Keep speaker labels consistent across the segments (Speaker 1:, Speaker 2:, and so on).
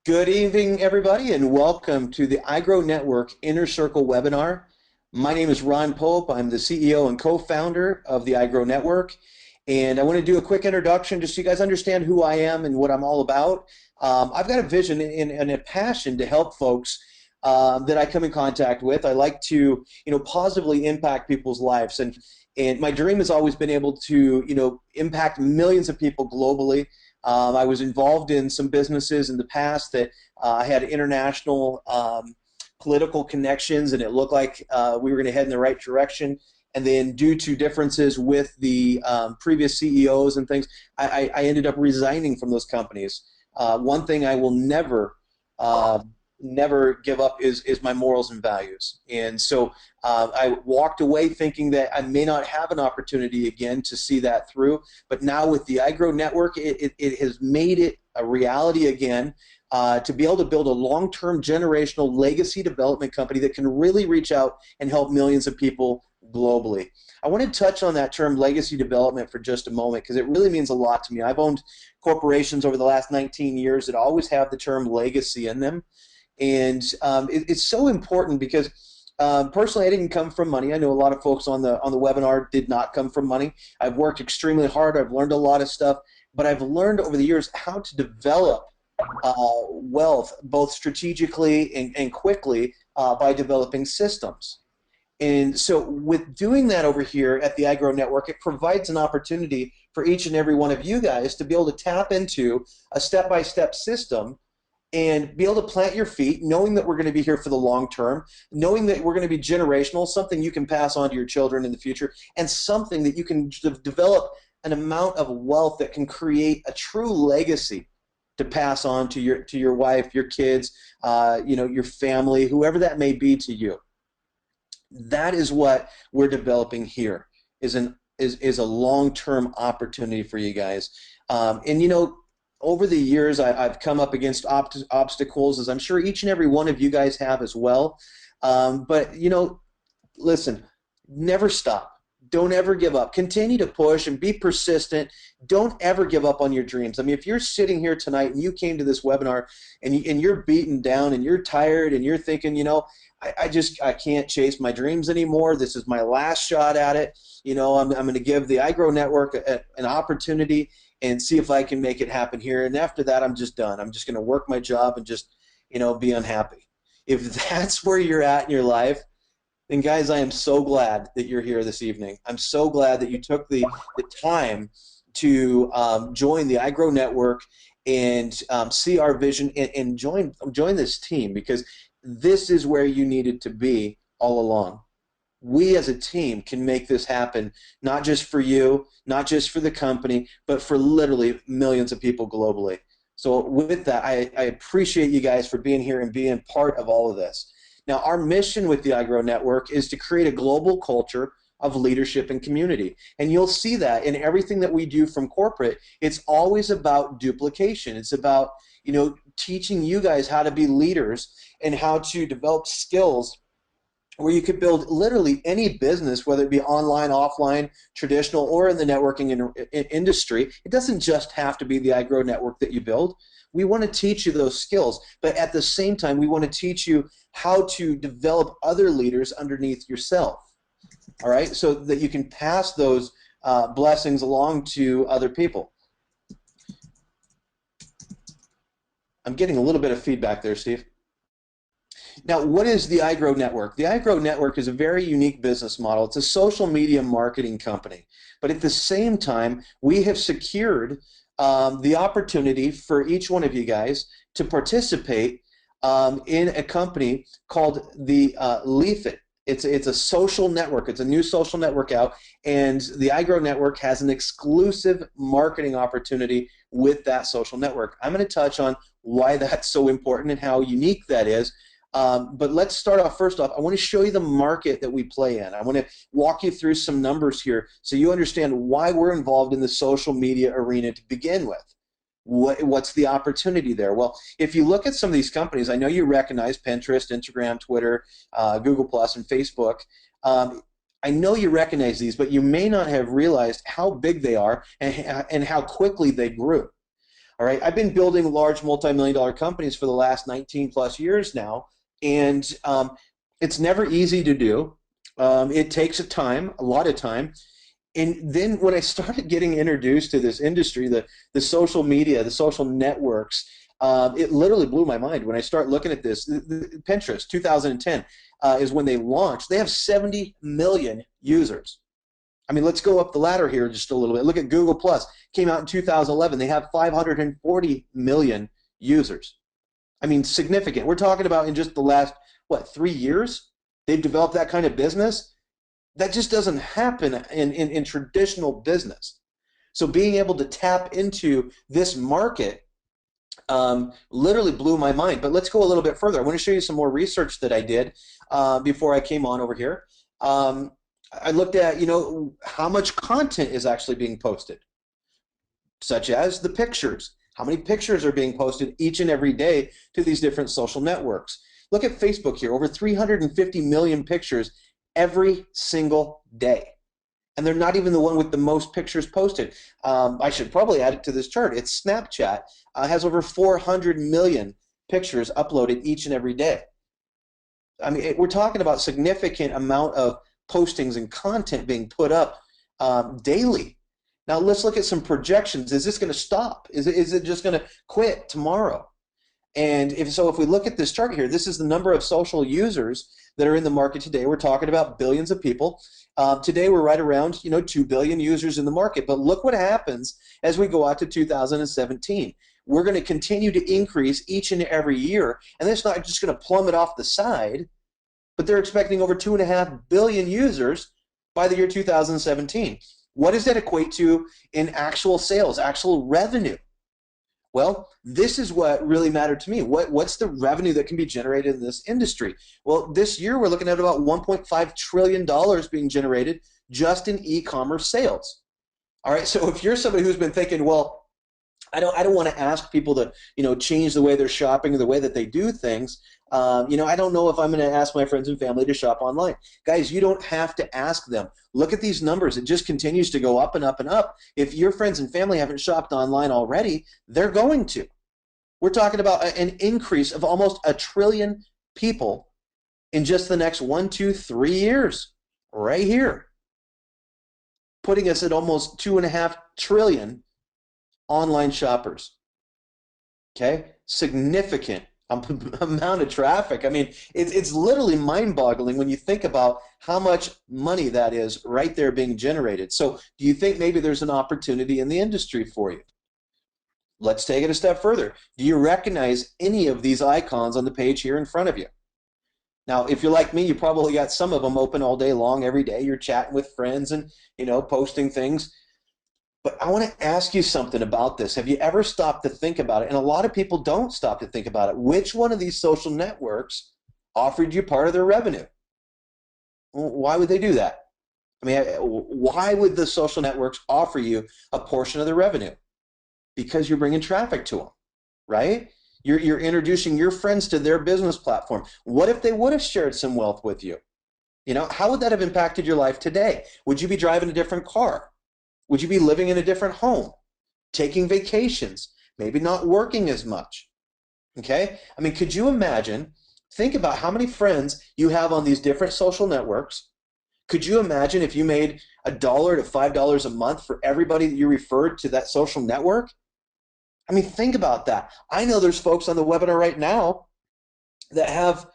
Speaker 1: Good evening, everybody, and welcome to the iGrow Network Inner Circle webinar. My name is Ron Pope. I'm the CEO and co-founder of the iGrow Network, and I want to do a quick introduction just so you guys understand who I am and what I'm all about. I've got a vision and a passion to help folks that I come in contact with. I like to, positively impact people's lives, and my dream has always been able to, impact millions of people globally. I was involved in some businesses in the past that I had international political connections, and it looked like we were going to head in the right direction. And then, due to differences with the previous CEOs and things, I ended up resigning from those companies. One thing I will never give up is my morals and values. And so I walked away thinking that I may not have an opportunity again to see that through. But now with the iGrow Network, it has made it a reality again to be able to build a long-term generational legacy development company that can really reach out and help millions of people globally. I want to touch on that term legacy development for just a moment because it really means a lot to me. I've owned corporations over the last 19 years that always have the term legacy in them. And it's so important because personally, I didn't come from money. I know a lot of folks on the webinar did not come from money. I've worked extremely hard. I've learned a lot of stuff, but I've learned over the years how to develop wealth both strategically and quickly by developing systems. And so with doing that over here at the iGrow Network, it provides an opportunity for each and every one of you guys to be able to tap into a step-by-step system and be able to plant your feet, knowing that we're going to be here for the long term, knowing that we're going to be generational, something you can pass on to your children in the future, and something that you can develop an amount of wealth that can create a true legacy to pass on to your wife, your kids, your family, whoever that may be to you. That is what we're developing here, is a long-term opportunity for you guys. Over the years, I've come up against obstacles, as I'm sure each and every one of you guys have as well. But listen, never stop. Don't ever give up. Continue to push and be persistent. Don't ever give up on your dreams. I mean, if you're sitting here tonight and you came to this webinar and you're beaten down and you're tired and you're thinking, I can't chase my dreams anymore. This is my last shot at it. I'm going to give the iGrow Network an opportunity and see if I can make it happen here. And after that, I'm just done. I'm just going to work my job and just, be unhappy. If that's where you're at in your life, then guys, I am so glad that you're here this evening. I'm so glad that you took the time to join the iGrow Network and see our vision and join this team, because this is where you needed to be all along. We as a team can make this happen, not just for you, not just for the company, but for literally millions of people globally. So with that, I appreciate you guys for being here and being part of all of this. Now, our mission with the iGrow Network is to create a global culture of leadership and community. And you'll see that in everything that we do from corporate. It's always about duplication. It's about, teaching you guys how to be leaders and how to develop skills where you could build literally any business, whether it be online, offline, traditional, or in the networking industry. It doesn't just have to be the iGrow Network that you build. We want to teach you those skills, but at the same time, we want to teach you how to develop other leaders underneath yourself, all right, so that you can pass those blessings along to other people. I'm getting a little bit of feedback there, Steve. Now, what is the iGrow Network? The iGrow Network is a very unique business model. It's a social media marketing company. But at the same time, we have secured the opportunity for each one of you guys to participate in a company called the leafit. It's a social network. It's a new social network out, and the iGrow Network has an exclusive marketing opportunity with that social network. I'm going to touch on why that's so important and how unique that is. But let's start off. First off, I want to show you the market that we play in. I want to walk you through some numbers here so you understand why we're involved in the social media arena to begin with. What's the opportunity there? Well, if you look at some of these companies, I know you recognize Pinterest, Instagram, Twitter, Google+, and Facebook. I know you recognize these, but you may not have realized how big they are and how quickly they grew. All right, I've been building large multi-million-dollar companies for the last 19 plus years now, and it's never easy to do. It takes a lot of time. And then when I started getting introduced to this industry, the social media, the social networks, it literally blew my mind. When I start looking at this, Pinterest, 2010, is when they launched. They have 70 million users. I mean, let's go up the ladder here just a little bit. Look at Google Plus. Came out in 2011. They have 540 million users. I mean, significant. We're talking about in just the last, what, 3 years? They've developed that kind of business. That just doesn't happen in traditional business. So being able to tap into this market literally blew my mind. But let's go a little bit further. I want to show you some more research that I did before I came on over here. I looked at, how much content is actually being posted, such as the pictures. How many pictures are being posted each and every day to these different social networks? Look at Facebook here, over 350 million pictures every single day. And they're not even the one with the most pictures posted. I should probably add it to this chart. It's Snapchat, has over 400 million pictures uploaded each and every day. I mean, we're talking about significant amount of postings and content being put up daily. Now let's look at some projections. Is this going to stop? Is it just going to quit tomorrow? And if we look at this chart here, this is the number of social users that are in the market today. We're talking about billions of people. Today we're right around 2 billion users in the market. But look what happens as we go out to 2017. We're going to continue to increase each and every year, and it's not just going to plummet off the side, but they're expecting over 2.5 billion users by the year 2017. What does that equate to in actual sales, actual revenue? Well, this is what really mattered to me. What's the revenue that can be generated in this industry? Well, this year we're looking at about $1.5 trillion being generated just in e-commerce sales. All right, so if you're somebody who's been thinking, well, I don't want to ask people to change the way they're shopping or the way that they do things. I don't know if I'm going to ask my friends and family to shop online. Guys, you don't have to ask them. Look at these numbers. It just continues to go up and up and up. If your friends and family haven't shopped online already, they're going to. We're talking about an increase of almost 1 trillion people in just the next 1, 2, 3 years, right here, putting us at almost 2.5 trillion online shoppers. Okay, significant amount of traffic. I mean, it's literally mind-boggling when you think about how much money that is right there being generated. So do you think maybe there's an opportunity in the industry for you? Let's take it a step further. Do you recognize any of these icons on the page here in front of you? Now, if you're like me, you probably got some of them open all day long, every day. You're chatting with friends and posting things. But I want to ask you something about this. Have you ever stopped to think about it? And a lot of people don't stop to think about it. Which one of these social networks offered you part of their revenue? Why would they do that? I mean, why would the social networks offer you a portion of their revenue? Because you're bringing traffic to them, right? You're introducing your friends to their business platform. What if they would have shared some wealth with you? How would that have impacted your life today? Would you be driving a different car? Would you be living in a different home, taking vacations, maybe not working as much? Okay? I mean, could you imagine, think about how many friends you have on these different social networks. Could you imagine if you made $1 to $5 a month for everybody that you referred to that social network? I mean, think about that. I know there's folks on the webinar right now that have,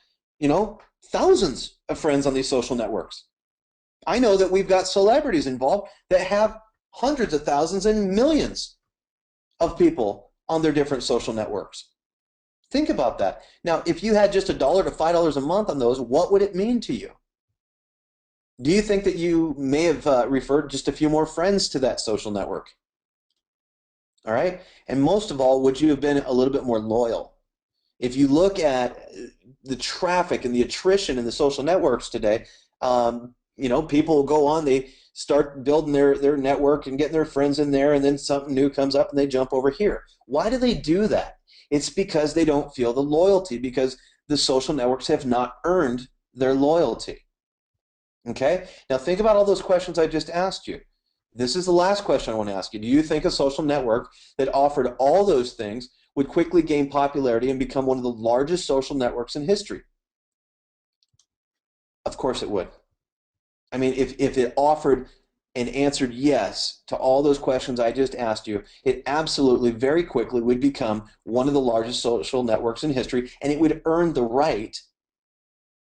Speaker 1: thousands of friends on these social networks. I know that we've got celebrities involved that have hundreds of thousands and millions of people on their different social networks. Think about that. Now, if you had just $1 to $5 a month on those, what would it mean to you? Do you think that you may have referred just a few more friends to that social network? All right? And most of all, would you have been a little bit more loyal? If you look at the traffic and the attrition in the social networks today, people go on, they start building their network and getting their friends in there, and then something new comes up and they jump over here. Why do they do that? It's because they don't feel the loyalty, because the social networks have not earned their loyalty. Okay? Now think about all those questions I just asked you. this is the last question I want to ask you. Do you think a social network that offered all those things would quickly gain popularity and become one of the largest social networks in history? Of course it would. I mean, if it offered and answered yes to all those questions I just asked you, it absolutely very quickly would become one of the largest social networks in history, and it would earn the right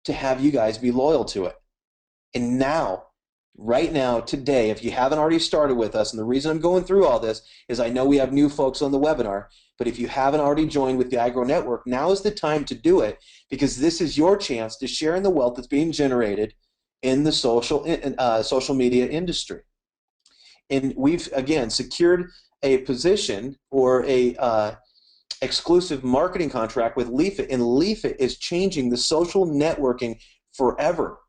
Speaker 1: to have you guys be loyal to it. And now, right now, today, if you haven't already started with us, and the reason I'm going through all this is I know we have new folks on the webinar, but if you haven't already joined with the iGrow Network, now is the time to do it, because this is your chance to share in the wealth that's being generated in the social media industry. And we've, again, secured a position or a exclusive marketing contract with Leafit, and Leafit is changing the social networking forever.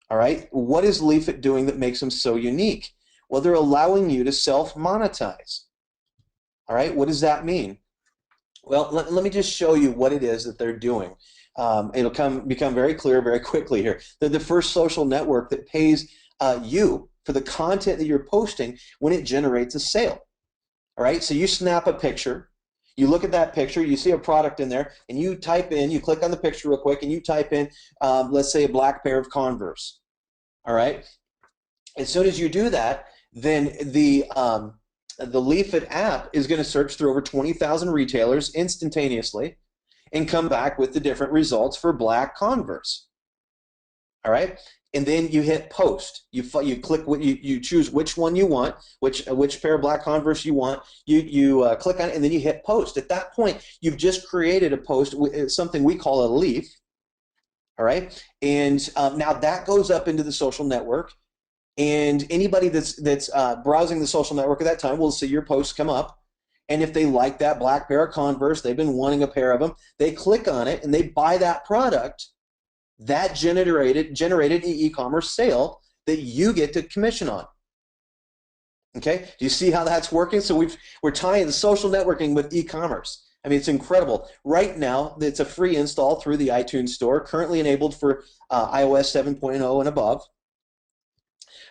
Speaker 1: All right, what is Leafit doing that makes them so unique? Well, they're allowing you to self-monetize. All right, what does that mean? Well, let me just show you what it is that they're doing. It'll become very clear very quickly here. They're the first social network that pays you for the content that you're posting when it generates a sale. All right, so you snap a picture, you look at that picture, you see a product in there, and you type in, you click on the picture real quick, and you type in, let's say, a black pair of Converse. All right, as soon as you do that, then the Leafit app is going to search through over 20,000 retailers instantaneously and come back with the different results for black Converse. All right, and then you hit post. You click what you choose which one you want, which pair of black Converse you want. You click on it, and then you hit post. At that point, you've just created a post with something we call a leaf. All right, and now that goes up into the social network. And anybody that's browsing the social network at that time will see your posts come up. And if they like that black pair of Converse, they've been wanting a pair of them, they click on it and they buy that product. That generated an e-commerce sale that you get to commission on. Okay, do you see how that's working? So we're tying the social networking with e-commerce. I mean, it's incredible. Right now, it's a free install through the iTunes Store, currently enabled for iOS 7.0 and above.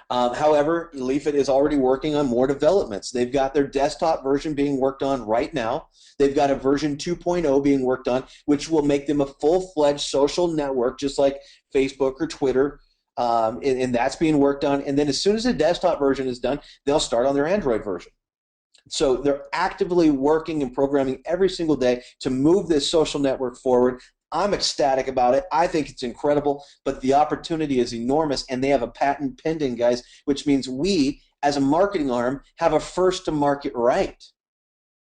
Speaker 1: However, Leafit is already working on more developments. They've got their desktop version being worked on right now. They've got a version 2.0 being worked on, which will make them a full-fledged social network, just like Facebook or Twitter, and that's being worked on. And then as soon as the desktop version is done, they'll start on their Android version. So they're actively working and programming every single day to move this social network forward. I'm ecstatic about it. I think it's incredible, but the opportunity is enormous, and they have a patent pending, guys, which means we, as a marketing arm, have a first-to-market right.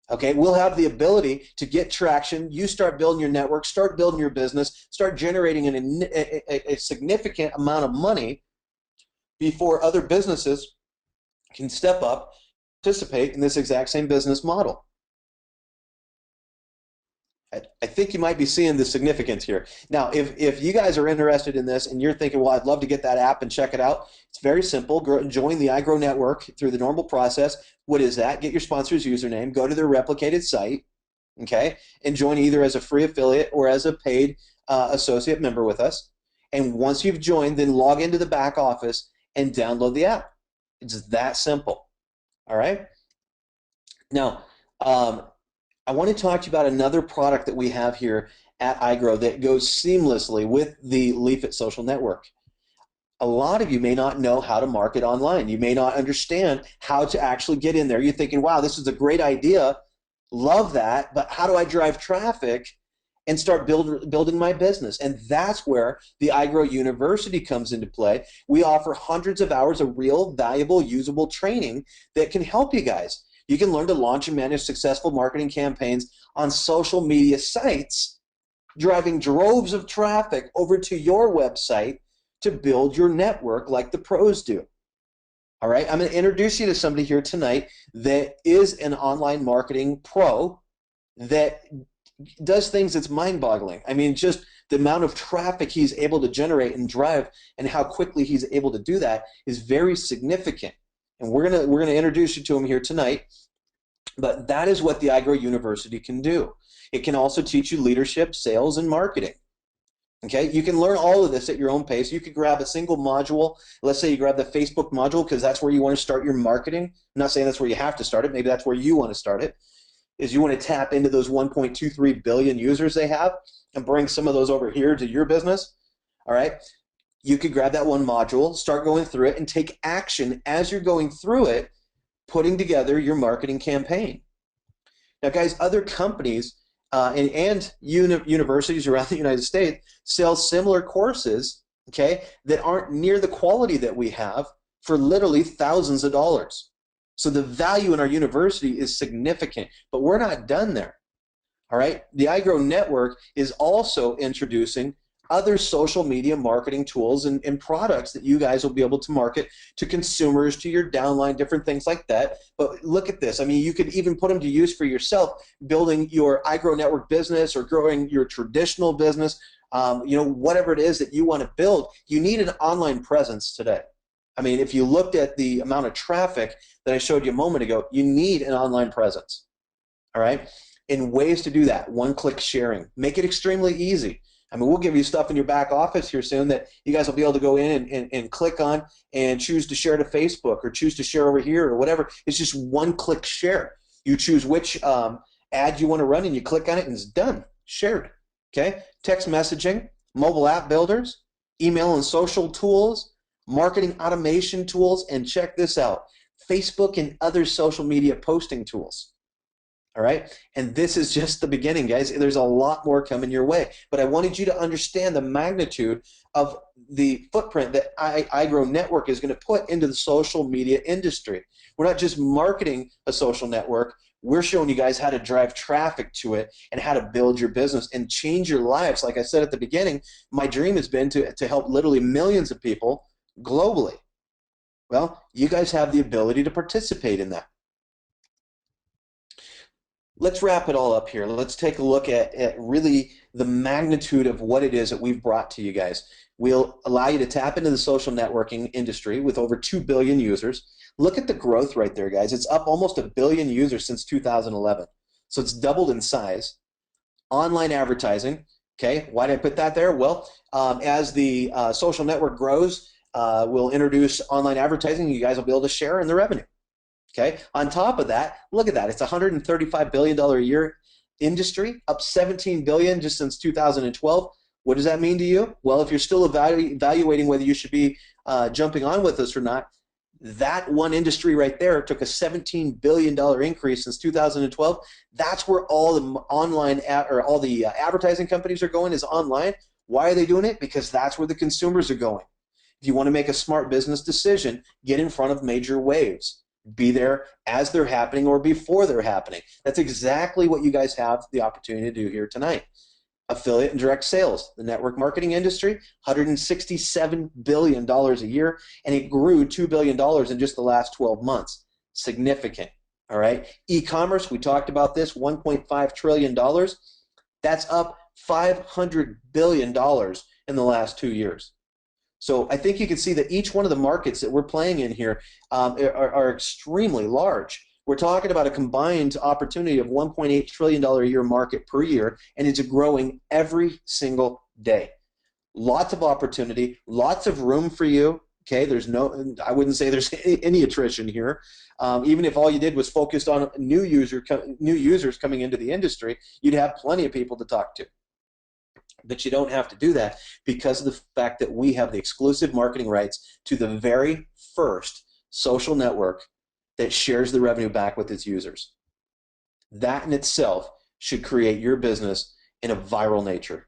Speaker 1: Okay, we'll have the ability to get traction. You start building your network, start building your business, start generating a significant amount of money before other businesses can step up, participate in this exact same business model. I think you might be seeing the significance here. Now, if you guys are interested in this and you're thinking, well, I'd love to get that app and check it out, it's very simple. Join the iGrow network through the normal process. What is that? Get your sponsor's username, go to their replicated site, okay, and join either as a free affiliate or as a paid associate member with us. And once you've joined, then log into the back office and download the app. It's that simple. All right? Now, I want to talk to you about another product that we have here at iGrow that goes seamlessly with the Leafit social network. A lot of you may not know how to market online. You may not understand how to actually get in there. You're thinking, wow, this is a great idea. Love that, but how do I drive traffic and start building my business? And that's where the iGrow University comes into play. We offer hundreds of hours of real, valuable, usable training that can help you guys. You can learn to launch and manage successful marketing campaigns on social media sites, driving droves of traffic over to your website to build your network like the pros do. All right, I'm going to introduce you to somebody here tonight that is an online marketing pro that does things that's mind-boggling. I mean, just the amount of traffic he's able to generate and drive and how quickly he's able to do that is very significant. And we're gonna introduce you to him here tonight. But that is what the iGrow University can do. It can also teach you leadership, sales, and marketing. Okay, you can learn all of this at your own pace. You could grab a single module. Let's say you grab the Facebook module because that's where you want to start your marketing. I'm not saying that's where you have to start it. Maybe that's where you want to start it. Is you want to tap into those 1.23 billion users they have and bring some of those over here to your business. All right. You could grab that one module, start going through it, and take action as you're going through it, putting together your marketing campaign. Now, guys, other companies and universities around the United States sell similar courses, okay, that aren't near the quality that we have for literally thousands of dollars. So the value in our university is significant, but we're not done there. All right. The iGrow network is also introducing other social media marketing tools and products that you guys will be able to market to consumers, to your downline, different things like that. But look at this. I mean, you could even put them to use for yourself, building your iGrow network business or growing your traditional business. Whatever it is that you want to build, you need an online presence today. I mean, if you looked at the amount of traffic that I showed you a moment ago, you need an online presence. All right. And ways to do that: one-click sharing. Make it extremely easy. I mean, we'll give you stuff in your back office here soon that you guys will be able to go in and click on and choose to share to Facebook or choose to share over here or whatever. It's just one-click share. You choose which ad you want to run and you click on it and it's done, shared. Okay? Text messaging, mobile app builders, email and social tools, marketing automation tools, and check this out: Facebook and other social media posting tools. All right. And this is just the beginning, guys. There's a lot more coming your way. But I wanted you to understand the magnitude of the footprint that iGrow Network is going to put into the social media industry. We're not just marketing a social network. We're showing you guys how to drive traffic to it and how to build your business and change your lives. Like I said at the beginning, my dream has been to help literally millions of people globally. Well, you guys have the ability to participate in that. Let's wrap it all up here. Let's take a look at really the magnitude of what it is that we've brought to you guys. We'll allow you to tap into the social networking industry with over 2 billion users. Look at the growth right there, guys. It's up almost 1 billion users since 2011. So it's doubled in size. Online advertising. Okay, why did I put that there? Well, as the social network grows, we'll introduce online advertising. You guys will be able to share in the revenue. Okay. On top of that, look at that. It's a $135 billion a year industry, up 17 billion just since 2012. What does that mean to you? Well, if you're still evaluating whether you should be jumping on with us or not, that one industry right there took a $17 billion increase since 2012. That's where all the online all the advertising companies are going, is online. Why are they doing it? Because that's where the consumers are going. If you want to make a smart business decision, get in front of major waves. Be there as they're happening or before they're happening. That's exactly what you guys have the opportunity to do here tonight. Affiliate and direct sales, the network marketing industry, $167 billion a year, and it grew $2 billion in just the last 12 months. Significant. All right. E-commerce, we talked about this, $1.5 trillion. That's up $500 billion in the last 2 years. So I think you can see that each one of the markets that we're playing in here are extremely large. We're talking about a combined opportunity of $1.8 trillion a year market per year, and it's growing every single day. Lots of opportunity, lots of room for you. Okay, I wouldn't say there's any attrition here. Even if all you did was focused on new users coming into the industry, you'd have plenty of people to talk to. But you don't have to do that because of the fact that we have the exclusive marketing rights to the very first social network that shares the revenue back with its users. That in itself should create your business in a viral nature.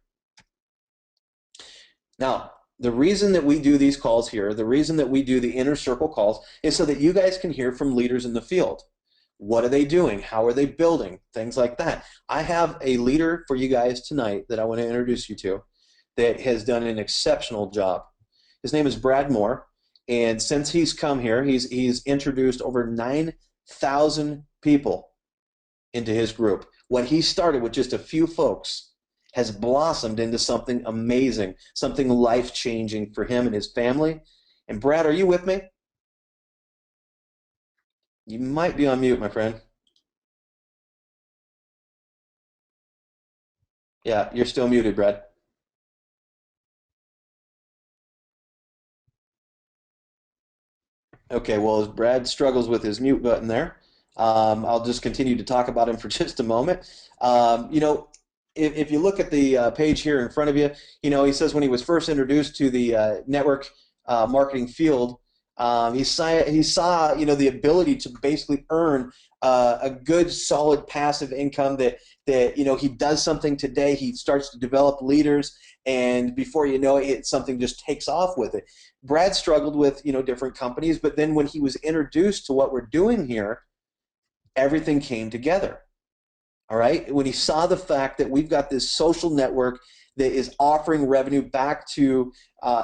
Speaker 1: Now, the reason that we do these calls here, the reason that we do the inner circle calls, is so that you guys can hear from leaders in the field. What are they doing? How are they building? Things like that. I have a leader for you guys tonight that I want to introduce you to that has done an exceptional job. His name is Brad Moore, and since he's come here, he's introduced over 9,000 people into his group. What he started with just a few folks has blossomed into something amazing, something life-changing for him and his family. And Brad, are you with me? You might be on mute, my friend. Yeah, you're still muted, Brad. Okay, well, as Brad struggles with his mute button there, I'll just continue to talk about him for just a moment. You know, if you look at the page here in front of you, you know, he says when he was first introduced to the network marketing field, he saw, you know, the ability to basically earn a good, solid passive income that, you know, he does something today, he starts to develop leaders, and before you know it, something just takes off with it. Brad struggled with, you know, different companies, but then when he was introduced to what we're doing here, everything came together. All right. When he saw the fact that we've got this social network that is offering revenue back to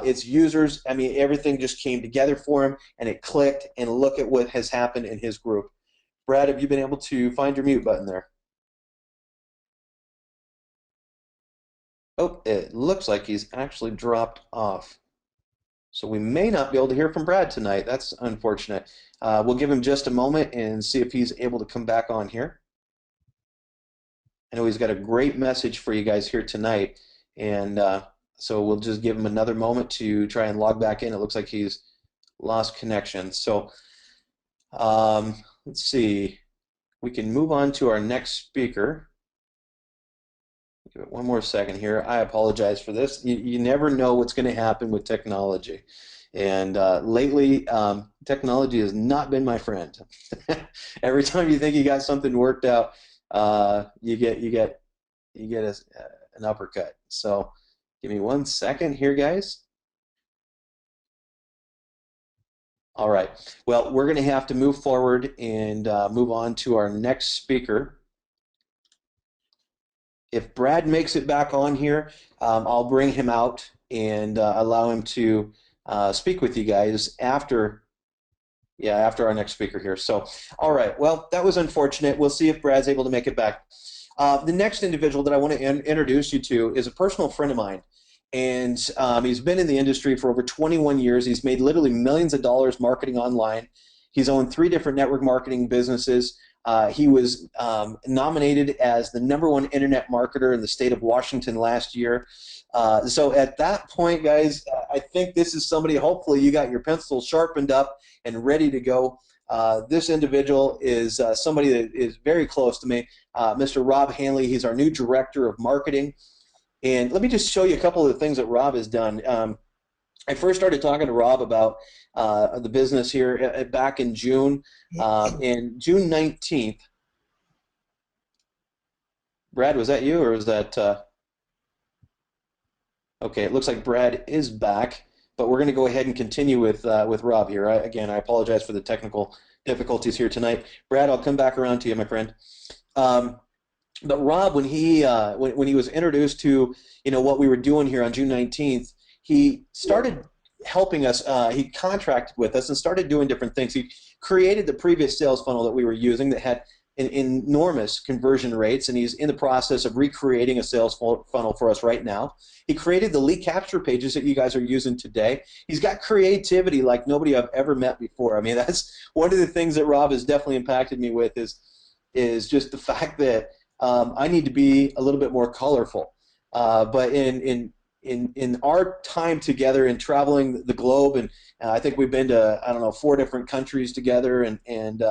Speaker 1: its users, I mean, everything just came together for him and it clicked. And look at what has happened in his group. Brad, have you been able to find your mute button there? Oh, it looks like he's actually dropped off. So we may not be able to hear from Brad tonight. That's unfortunate. We'll give him just a moment and see if he's able to come back on here. I know he's got a great message for you guys here tonight, and so we'll just give him another moment to try and log back in. It looks like he's lost connection. So let's see. We can move on to our next speaker. Give it one more second here. I apologize for this. You never know what's going to happen with technology. And lately, technology has not been my friend. Every time you think you got something worked out, you get an uppercut. So give me one second here, guys. All right. Well, we're going to have to move forward and move on to our next speaker. If Brad makes it back on here, I'll bring him out and allow him to speak with you guys after, yeah, after our next speaker here. So, all right. Well, that was unfortunate. We'll see if Brad's able to make it back. The next individual that I want to introduce you to is a personal friend of mine. And he's been in the industry for over 21 years. He's made literally millions of dollars marketing online. He's owned 3 different network marketing businesses. He was nominated as the #1 internet marketer in the state of Washington last year. So at that point, guys, I think this is somebody, hopefully you got your pencil sharpened up and ready to go. This individual is somebody that is very close to me, Mr. Rob Hanley. He's our new director of marketing. And let me just show you a couple of the things that Rob has done. I first started talking to Rob about the business here back in June. And June 19th, Brad, was that you or was that? Okay, it looks like Brad is back, but we're going to go ahead and continue with Rob here. Again, I apologize for the technical difficulties here tonight. Brad, I'll come back around to you, my friend. But Rob, when he was introduced to, you know, what we were doing here on June 19th, he started helping us. He contracted with us and started doing different things. He created the previous sales funnel that we were using that had enormous conversion rates, and he's in the process of recreating a sales funnel for us right now. He created the lead capture pages that you guys are using today. He's got creativity like nobody I've ever met before. I mean, that's one of the things that Rob has definitely impacted me with is just the fact that I need to be a little bit more colorful. But in our time together and traveling the globe, and I think we've been to, I don't know, 4 different countries together, and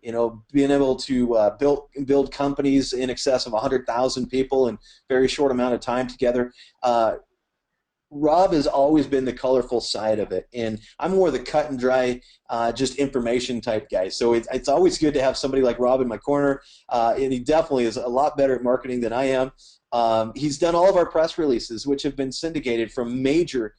Speaker 1: you know, being able to build companies in excess of 100,000 people in a very short amount of time together. Rob has always been the colorful side of it, and I'm more the cut and dry, just information type guy. So it's always good to have somebody like Rob in my corner, and he definitely is a lot better at marketing than I am. He's done all of our press releases, which have been syndicated from major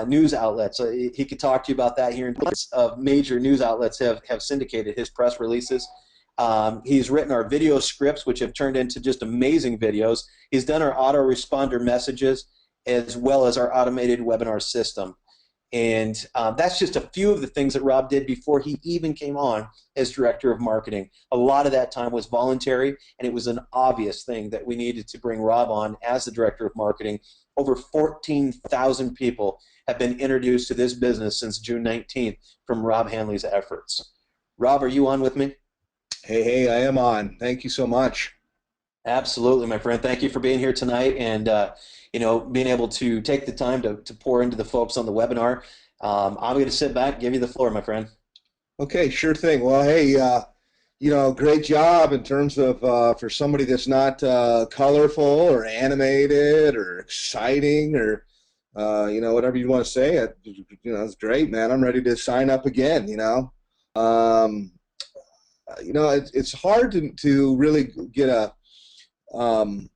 Speaker 1: news outlets. He could talk to you about that here. Of major news outlets have syndicated his press releases. He's written our video scripts, which have turned into just amazing videos. He's done our autoresponder messages, as well as our automated webinar system. And that's just a few of the things that Rob did before he even came on as director of marketing. A lot of that time was voluntary, and it was an obvious thing that we needed to bring Rob on as the director of marketing. Over 14,000 people have been introduced to this business since June 19th from Rob Hanley's efforts. Rob, are you on with me?
Speaker 2: Hey, I am on. Thank you so much.
Speaker 1: Absolutely, my friend. Thank you for being here tonight, and you know, being able to take the time to pour into the folks on the webinar. I'm going to sit back and give you the floor, my friend.
Speaker 2: Okay, sure thing. Well, hey, great job in terms of for somebody that's not colorful or animated or exciting or whatever you want to say. It's great, man. I'm ready to sign up again. Um, it's hard to really get a um,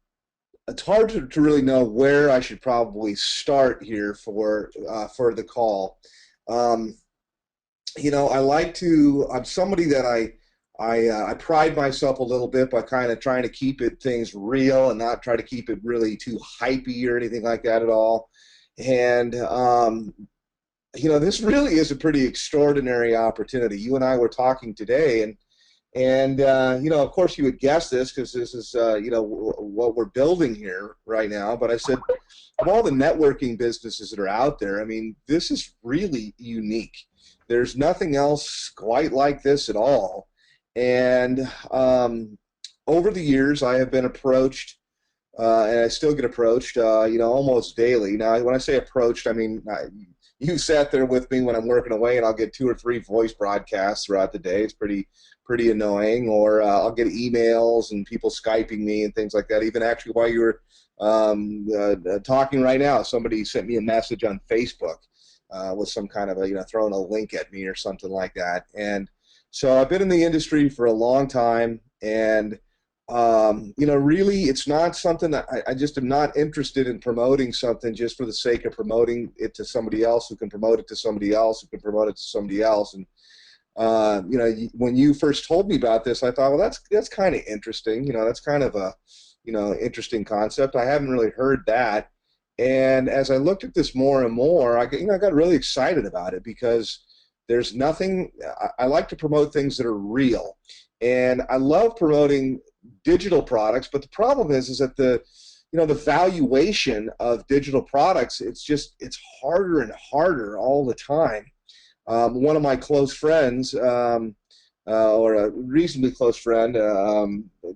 Speaker 2: it's hard to really know where I should probably start here for the call. Um, I like to. I'm somebody that I pride myself a little bit by kind of trying to keep things real and not try to keep it really too hypey or anything like that at all. And this really is a pretty extraordinary opportunity. You and I were talking today, and of course, you would guess this because this is what we're building here right now. But I said, of all the networking businesses that are out there, I mean, this is really unique. There's nothing else quite like this at all. And over the years, I have been approached, and I still get approached, almost daily. Now, when I say approached, I mean, you sat there with me when I'm working away, and I'll get 2 or 3 voice broadcasts throughout the day. It's pretty annoying. Or I'll get emails and people Skyping me and things like that. Even actually while you were talking right now, somebody sent me a message on Facebook with some kind of throwing a link at me or something like that. And so I've been in the industry for a long time, and really, it's not something that I just am not interested in promoting something just for the sake of promoting it to somebody else who can promote it to somebody else who can promote it to somebody else. And when you first told me about this, I thought, well, that's kind of interesting. That's kind of a interesting concept. I haven't really heard that. And as I looked at this more and more, I got really excited about it because there's nothing. I like to promote things that are real, and I love promoting digital products. But the problem is that the valuation of digital products, it's harder and harder all the time. One of my close friends, or a reasonably close friend, a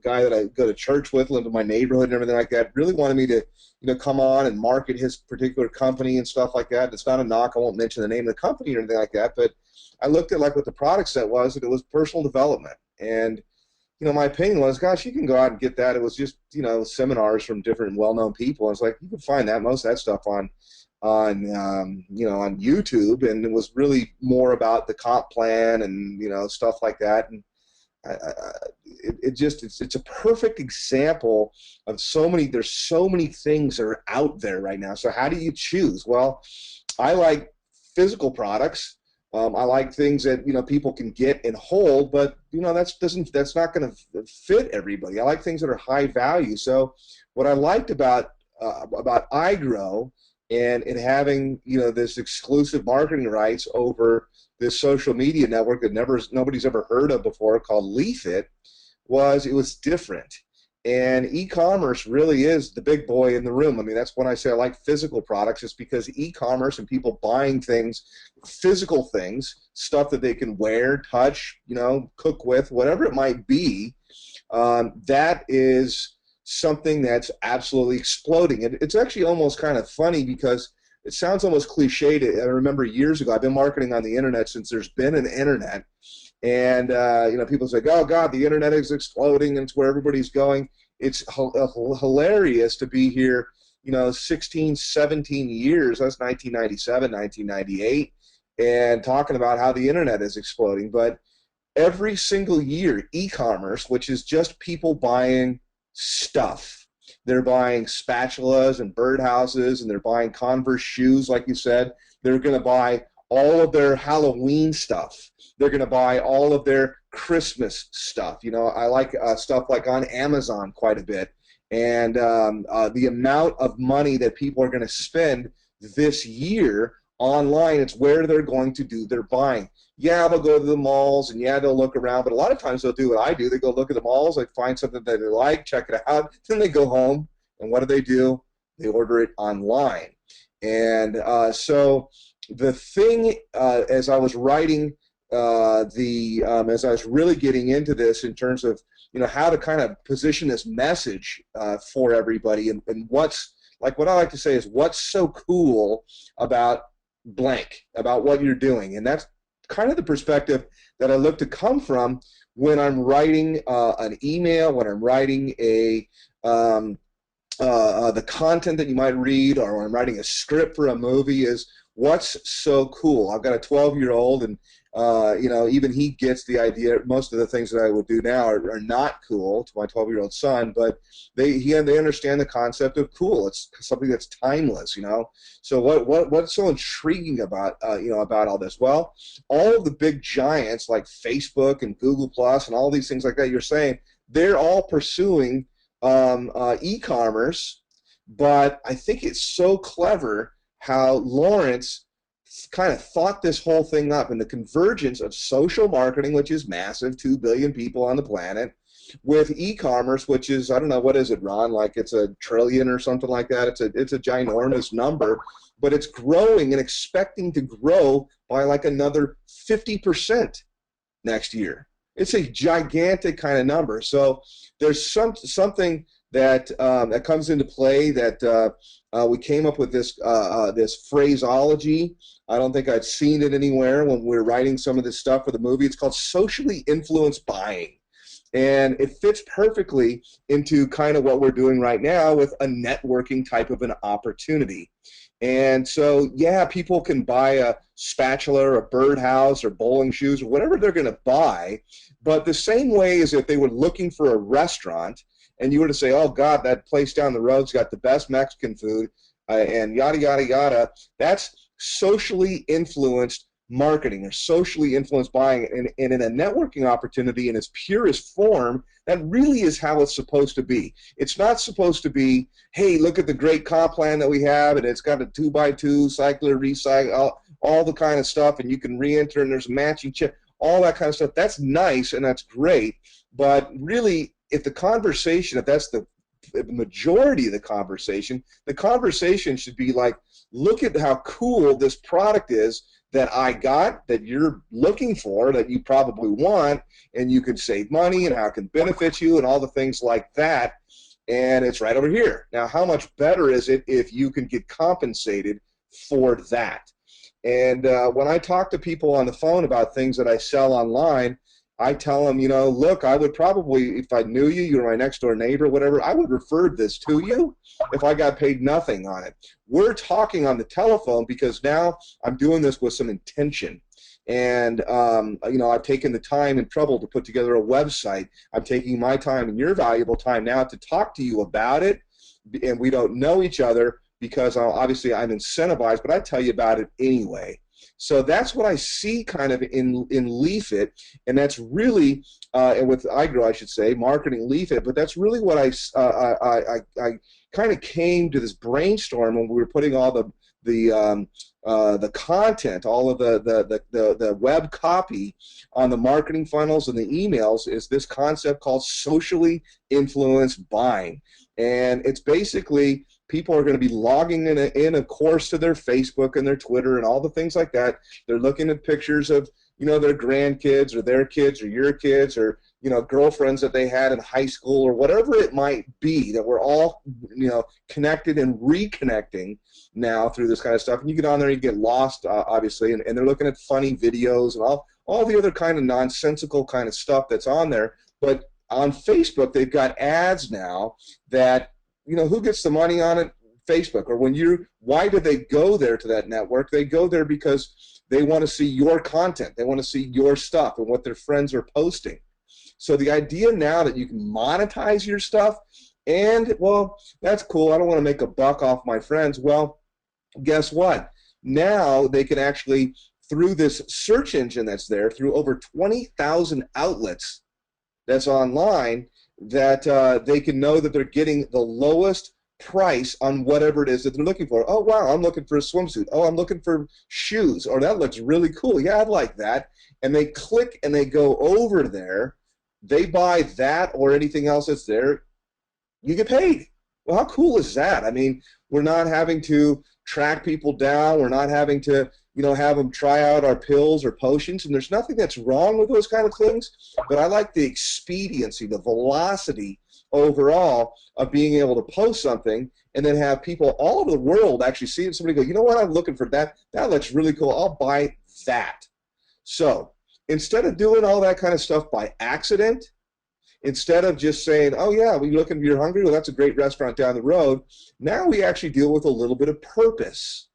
Speaker 2: guy that I go to church with, lived in my neighborhood and everything like that, really wanted me to, come on and market his particular company and stuff like that. It's not a knock. I won't mention the name of the company or anything like that, but I looked at like what the product set was, and it was personal development. And my opinion was, gosh, you can go out and get that. It was just, seminars from different well-known people. And it's like, you can find most of that stuff on YouTube, and it was really more about the comp plan and stuff like that. And it's a perfect example of there's so many things that are out there right now. So how do you choose? Well, I like physical products. I like things that people can get and hold, but that's not going to fit everybody. I like things that are high value. So what I liked about iGrow and having this exclusive marketing rights over this social media network that nobody's ever heard of before, called Leafit, it was different. And e-commerce really is the big boy in the room. I mean, that's when I say I like physical products, is because e-commerce and people buying things, physical things, stuff that they can wear, touch, cook with, whatever it might be, that is something that's absolutely exploding. And it's actually almost kind of funny because it sounds almost cliched. I remember years ago, I've been marketing on the internet since there's been an internet. And people say, "Oh God, the internet is exploding, and it's where everybody's going." It's hilarious to be here, 16, 17 years. That's 1997, 1998, and talking about how the internet is exploding. But every single year, e-commerce, which is just people buying stuff. They're buying spatulas and birdhouses, and they're buying Converse shoes, like you said. They're going to buy all of their Halloween stuff. They're going to buy all of their Christmas stuff. I like stuff like on Amazon quite a bit. And the amount of money that people are going to spend this year online, it's where they're going to do their buying. Yeah, they'll go to the malls, and yeah, they'll look around, but a lot of times they'll do what I do. They go look at the malls, they find something that they like, check it out, then they go home, and what do? They order it online. And so the thing, as I was writing as I was really getting into this in terms of how to kind of position this message for everybody, and what's like what I like to say is what's so cool about blank, about what you're doing. And that's kind of the perspective that I look to come from when I'm writing an email, when I'm writing the content that you might read, or when I'm writing a script for a movie, is what's so cool. I've got a 12-year-old, and even he gets the idea. Most of the things that I would do now are not cool to my 12-year-old son, but they understand the concept of cool. It's something that's timeless, So what's so intriguing about about all this? Well, all of the big giants like Facebook and Google Plus and all these things like that you're saying, they're all pursuing e-commerce, but I think it's so clever how Lawrence kind of thought this whole thing up, and the convergence of social marketing, which is massive, 2 billion people on the planet, with e-commerce, which is, I don't know, what is it, Ron? Like it's a trillion or something like that. It's a ginormous number, but it's growing and expecting to grow by like another 50% next year. It's a gigantic kind of number. So there's something that that comes into play that we came up with this phraseology. I don't think I'd seen it anywhere when we were writing some of this stuff for the movie. It's called socially influenced buying. And it fits perfectly into kind of what we're doing right now with a networking type of an opportunity. And so, yeah, people can buy a spatula or a birdhouse or bowling shoes or whatever they're going to buy, but the same way as if they were looking for a restaurant and you were to say, oh, God, that place down the road's got the best Mexican food and yada, yada, yada, that's socially influenced marketing or socially influenced buying. And in a networking opportunity in its purest form, that really is how it's supposed to be. It's not supposed to be, hey, look at the great comp plan that we have, and it's got a 2x2 cycler, recycle, all the kind of stuff, and you can re-enter, and there's a matching chip, all that kind of stuff. That's nice, and that's great, but really, if the conversation, if that's the majority of the conversation should be like, look at how cool this product is that I got, that you're looking for, that you probably want, and you can save money and how it can benefit you and all the things like that, and it's right over here. Now, how much better is it if you can get compensated for that? And when I talk to people on the phone about things that I sell online, I tell them, look, I would probably, if I knew you, you were my next door neighbor, whatever, I would refer this to you if I got paid nothing on it. We're talking on the telephone because now I'm doing this with some intention. And, I've taken the time and trouble to put together a website. I'm taking my time and your valuable time now to talk to you about it. And we don't know each other because obviously I'm incentivized, but I tell you about it anyway. So that's what I see kind of in Leafit, and that's really, and with iGrow, I should say, marketing Leafit, but that's really what I kind of came to this brainstorm when we were putting all the content, all of the web copy on the marketing funnels and the emails, is this concept called socially influenced buying. And it's basically people are going to be logging in of course, to their Facebook and their Twitter and all the things like that. They're looking at pictures of, their grandkids or their kids or your kids or, girlfriends that they had in high school or whatever it might be, that we're all, connected and reconnecting now through this kind of stuff. And you get on there, you get lost, obviously, and they're looking at funny videos and all the other kind of nonsensical kind of stuff that's on there. But on Facebook, they've got ads now that, who gets the money on it? Facebook. Or why do they go there to that network? They go there because they want to see your content. They want to see your stuff and what their friends are posting. So the idea now that you can monetize your stuff, and, well, that's cool. I don't want to make a buck off my friends. Well, guess what? Now they can actually, through this search engine that's there, through over 20,000 outlets that's online, that they can know that they're getting the lowest price on whatever it is that they're looking for. Oh, wow, I'm looking for a swimsuit. Oh, I'm looking for shoes. Or that looks really cool. Yeah, I'd like that. And they click and they go over there. They buy that or anything else that's there. You get paid. Well, how cool is that? I mean, we're not having to track people down. We're not having to, have them try out our pills or potions, and there's nothing that's wrong with those kind of things, but I like the expediency, the velocity overall of being able to post something and then have people all over the world actually see it. Somebody go, you know what, I'm looking for that. That looks really cool. I'll buy that. So instead of doing all that kind of stuff by accident, instead of just saying, oh yeah, we looking, you're hungry, well that's a great restaurant down the road, now we actually deal with a little bit of purpose.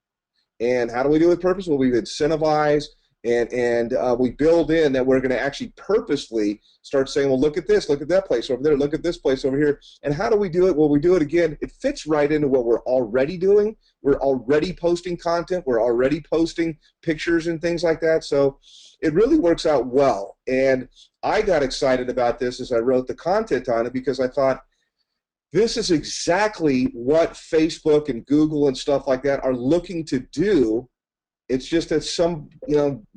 Speaker 2: And how do we do it with purpose? Well, we incentivize and we build in that we're going to actually purposely start saying, well, look at this, look at that place over there, look at this place over here. And how do we do it? Well, we do it again. It fits right into what we're already doing. We're already posting content. We're already posting pictures and things like that. So it really works out well. And I got excited about this as I wrote the content on it because I thought, this is exactly what Facebook and Google and stuff like that are looking to do. It's just that some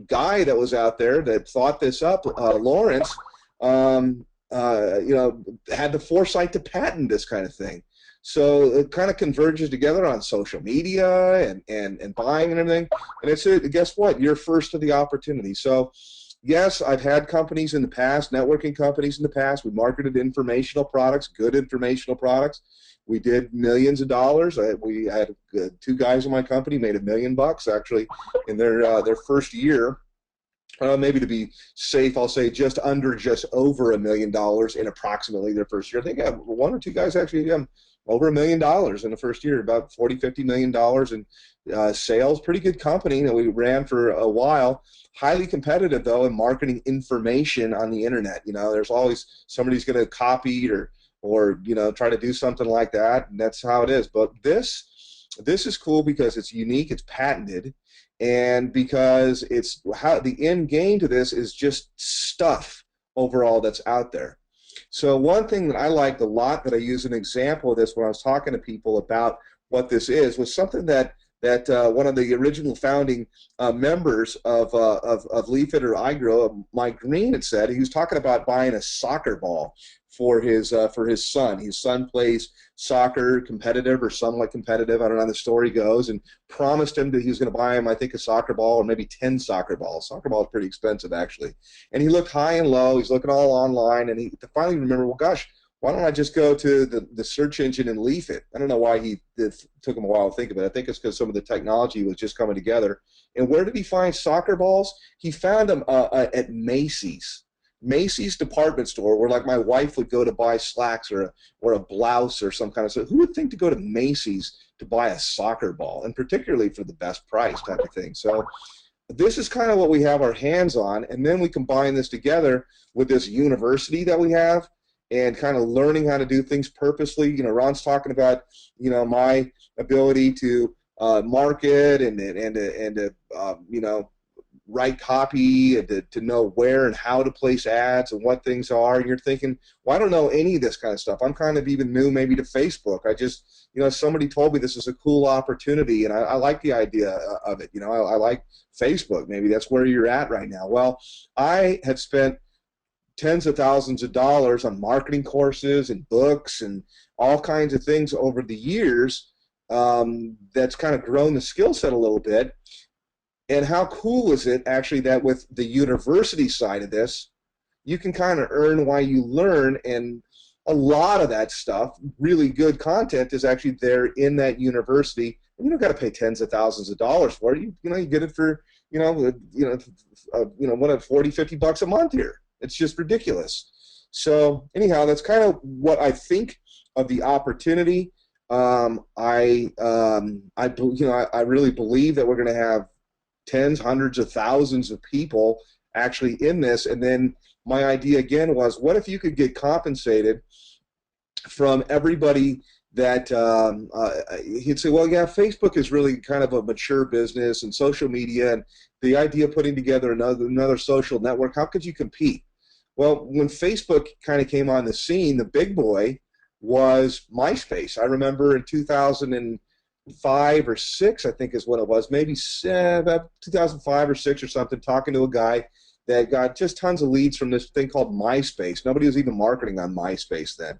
Speaker 2: guy that was out there that thought this up, Lawrence, had the foresight to patent this kind of thing. So it kind of converges together on social media and buying and everything. And it's guess what? You're first to the opportunity. So yes, I've had companies in the past, networking companies in the past. We marketed informational products, good informational products. We did millions of dollars. We had two guys in my company made $1 million actually in their first year. Maybe to be safe, I'll say just over $1 million in approximately their first year. I think one or two guys actually over $1 million in the first year, about $40–50 million in sales. Pretty good company that we ran for a while. Highly competitive though in marketing information on the internet. There's always somebody's going to copy or try to do something like that, and that's how it is. But this is cool because it's unique, it's patented, and because it's how the end game to this is just stuff overall that's out there. So one thing that I liked a lot that I use an example of this when I was talking to people about what this is was something that one of the original founding members of Leafit or iGrow, Mike Green, had said. He was talking about buying a soccer ball for his son. His son plays soccer, competitive or somewhat competitive, I don't know how the story goes, and promised him that he was going to buy him, I think, a soccer ball or maybe 10 soccer balls. Soccer ball is pretty expensive, actually. And he looked high and low. He's looking all online, and he finally remembered, well, gosh, why don't I just go to the search engine and Leafit? I don't know why took him a while to think of it. I think it's because some of the technology was just coming together. And where did he find soccer balls? He found them at Macy's. Macy's department store, where like my wife would go to buy slacks or a blouse or some kind of stuff. Who would think to go to Macy's to buy a soccer ball, and particularly for the best price type of thing? So this is kind of what we have our hands on, and then we combine this together with this university that we have and kind of learning how to do things purposely. Ron's talking about my ability to market and write copy and to know where and how to place ads and what things are. And you're thinking, well, I don't know any of this kind of stuff. I'm kind of even new maybe to Facebook. I just, somebody told me this is a cool opportunity, and I like the idea of it. I like Facebook. Maybe that's where you're at right now. Well, I have spent tens of thousands of dollars on marketing courses and books and all kinds of things over the years. That's kind of grown the skill set a little bit. And how cool is it actually that with the university side of this, you can kind of earn while you learn, and a lot of that stuff, really good content, is actually there in that university, and you don't got to pay tens of thousands of dollars for it. You get it for what, $40–50 a month here. It's just ridiculous. So anyhow, that's kind of what I think of the opportunity. I really believe that we're going to have tens, hundreds of thousands of people actually in this. And then my idea again was, what if you could get compensated from everybody that he'd say, well, yeah, Facebook is really kind of a mature business, and social media, and the idea of putting together another social network, how could you compete? Well, when Facebook kind of came on the scene, the big boy was MySpace. I remember in 2005 or 6, I think is when it was, maybe 2005 or 6 or something, talking to a guy that got just tons of leads from this thing called MySpace. Nobody was even marketing on MySpace then.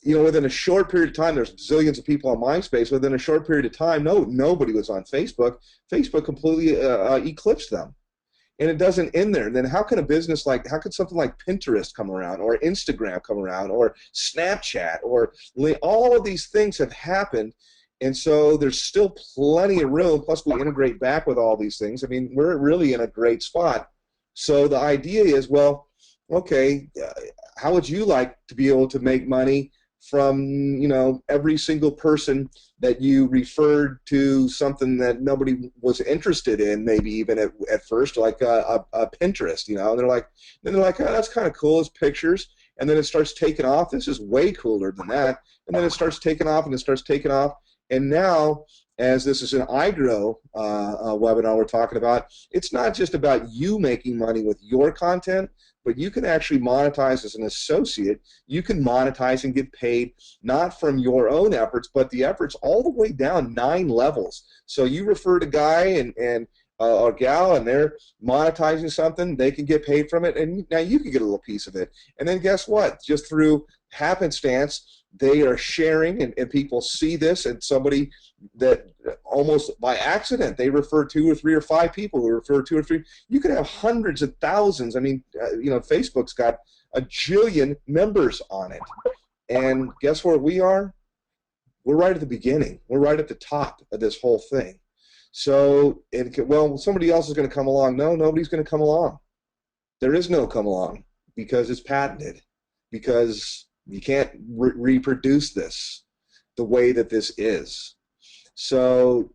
Speaker 2: Within a short period of time, there's zillions of people on MySpace. Within a short period of time, nobody was on Facebook. Facebook completely eclipsed them. And it doesn't end there. Then how could something like Pinterest come around, or Instagram come around, or Snapchat, or all of these things have happened, And so there's still plenty of room, plus we integrate back with all these things. I mean, we're really in a great spot. So the idea is, well, okay, how would you like to be able to make money from, every single person that you referred to something that nobody was interested in, maybe even at first, like a Pinterest, then they're like, oh, that's kind of cool, it's pictures. And then it starts taking off. This is way cooler than that. And then it starts taking off, and it starts taking off. And now, as this is an iGrow webinar we're talking about, it's not just about you making money with your content, but you can actually monetize as an associate. You can monetize and get paid not from your own efforts, but the efforts all the way down 9 levels. So you refer to guy and or gal, and they're monetizing something, they can get paid from it, and now you can get a little piece of it. And then guess what? Just through happenstance, they are sharing, and people see this, and somebody that almost by accident, they refer 2 or 3 or 5 people who refer 2 or 3. You could have hundreds of thousands. I mean, Facebook's got a jillion members on it. And guess where we are? We're right at the beginning. We're right at the top of this whole thing. So, well, somebody else is going to come along. No, nobody's going to come along. There is no come along because it's patented, because you can't reproduce this the way that this is. So,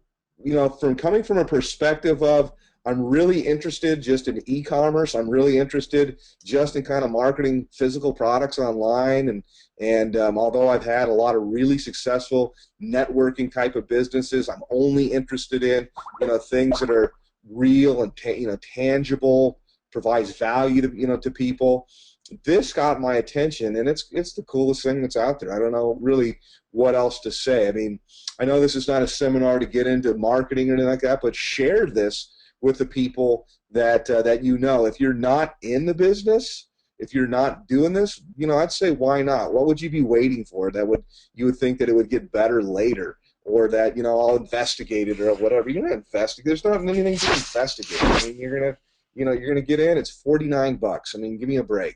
Speaker 2: from coming from a perspective of, I'm really interested just in e-commerce. I'm really interested just in kind of marketing physical products online. And although I've had a lot of really successful networking type of businesses, I'm only interested in things that are real and tangible, provides value to to people. This got my attention, and it's the coolest thing that's out there. I don't know really what else to say. I mean, I know this is not a seminar to get into marketing or anything like that, but share this with the people that If you're not in the business, if you're not doing this, I'd say why not? What would you be waiting for you would think that it would get better later, or that I'll investigate it or whatever? You're not investigating. There's not anything to investigate. I mean, you're gonna get in. It's $49. I mean, give me a break.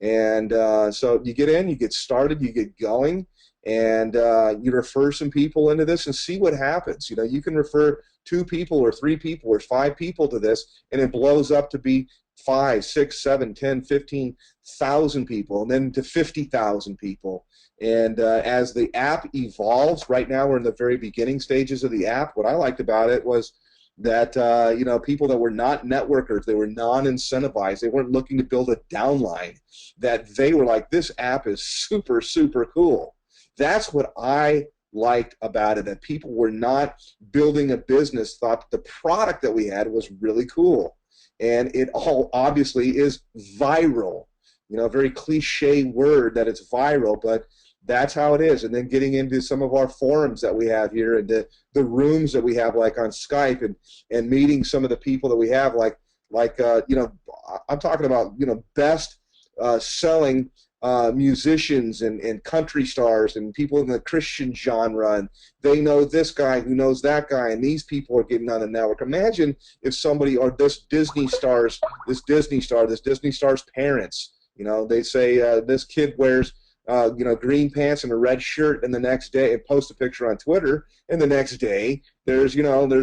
Speaker 2: And so you get in, you get started, you get going, and you refer some people into this and see what happens. You can refer 2 people or 3 people or 5 people to this, and it blows up to be 5, 6, 7, 10, 15,000 people, and then to 50,000 people. And as the app evolves, right now we're in the very beginning stages of the app. What I liked about it was that people that were not networkers, they were non-incentivized, they weren't looking to build a downline, that they were like, this app is super, super cool. That's what I liked about it, that people were not building a business, thought the product that we had was really cool. And it all obviously is viral. A very cliche word that it's viral, but that's how it is. And then getting into some of our forums that we have here, and the rooms that we have, like on Skype, and meeting some of the people that we have, I'm talking about best selling musicians and country stars and people in the Christian genre, and they know this guy who knows that guy, and these people are getting on the network. Imagine if somebody, or this Disney star's parents, they say this kid wears green pants and a red shirt, and the next day, and post a picture on Twitter, and the next day there's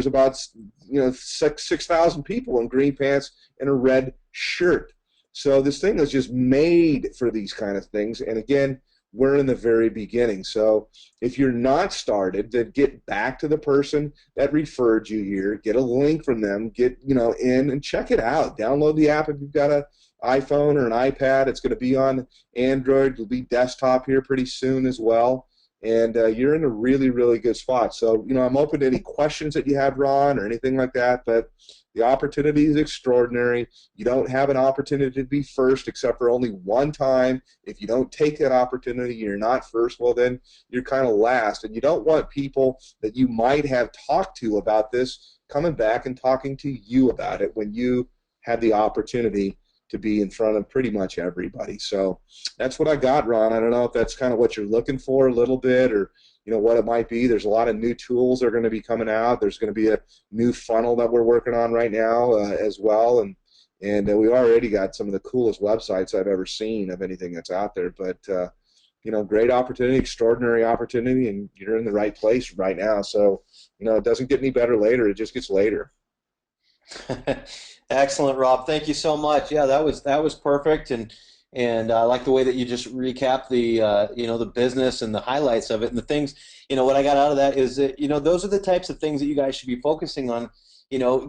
Speaker 2: about 6,000 people in green pants and a red shirt. So this thing is just made for these kind of things, and again, we're in the very beginning. So if you're not started, then get back to the person that referred you here, get a link from them, get in and check it out. Download the app if you've got an iPhone or an iPad. It's going to be on Android. It'll be desktop here pretty soon as well. And you're in a really, really good spot. So, I'm open to any questions that you have, Ron, or anything like that, but the opportunity is extraordinary. You don't have an opportunity to be first except for only one time. If you don't take that opportunity, you're not first, well, then you're kind of last. And you don't want people that you might have talked to about this coming back and talking to you about it when you had the opportunity to be in front of pretty much everybody. So that's what I got, Ron. I don't know if that's kind of what you're looking for a little bit, or what it might be. There's a lot of new tools that are going to be coming out. There's going to be a new funnel that we're working on right now as well, and we already got some of the coolest websites I've ever seen of anything that's out there. But great opportunity, extraordinary opportunity, and you're in the right place right now. So, it doesn't get any better later. It just gets later.
Speaker 1: Excellent, Rob. Thank you so much. Yeah, that was perfect, and I like the way that you just recap the the business and the highlights of it and the things. What I got out of that is that those are the types of things that you guys should be focusing on.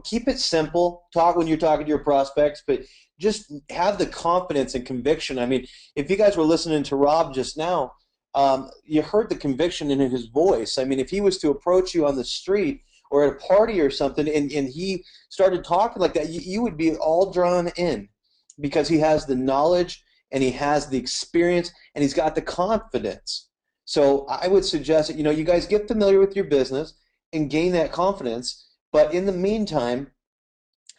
Speaker 1: Keep it simple. Talk when you're talking to your prospects, but just have the confidence and conviction. I mean, if you guys were listening to Rob just now, you heard the conviction in his voice. I mean, if he was to approach you on the street or at a party or something, and he started talking like that, you would be all drawn in because he has the knowledge and he has the experience and he's got the confidence. So I would suggest that you guys get familiar with your business and gain that confidence. But in the meantime,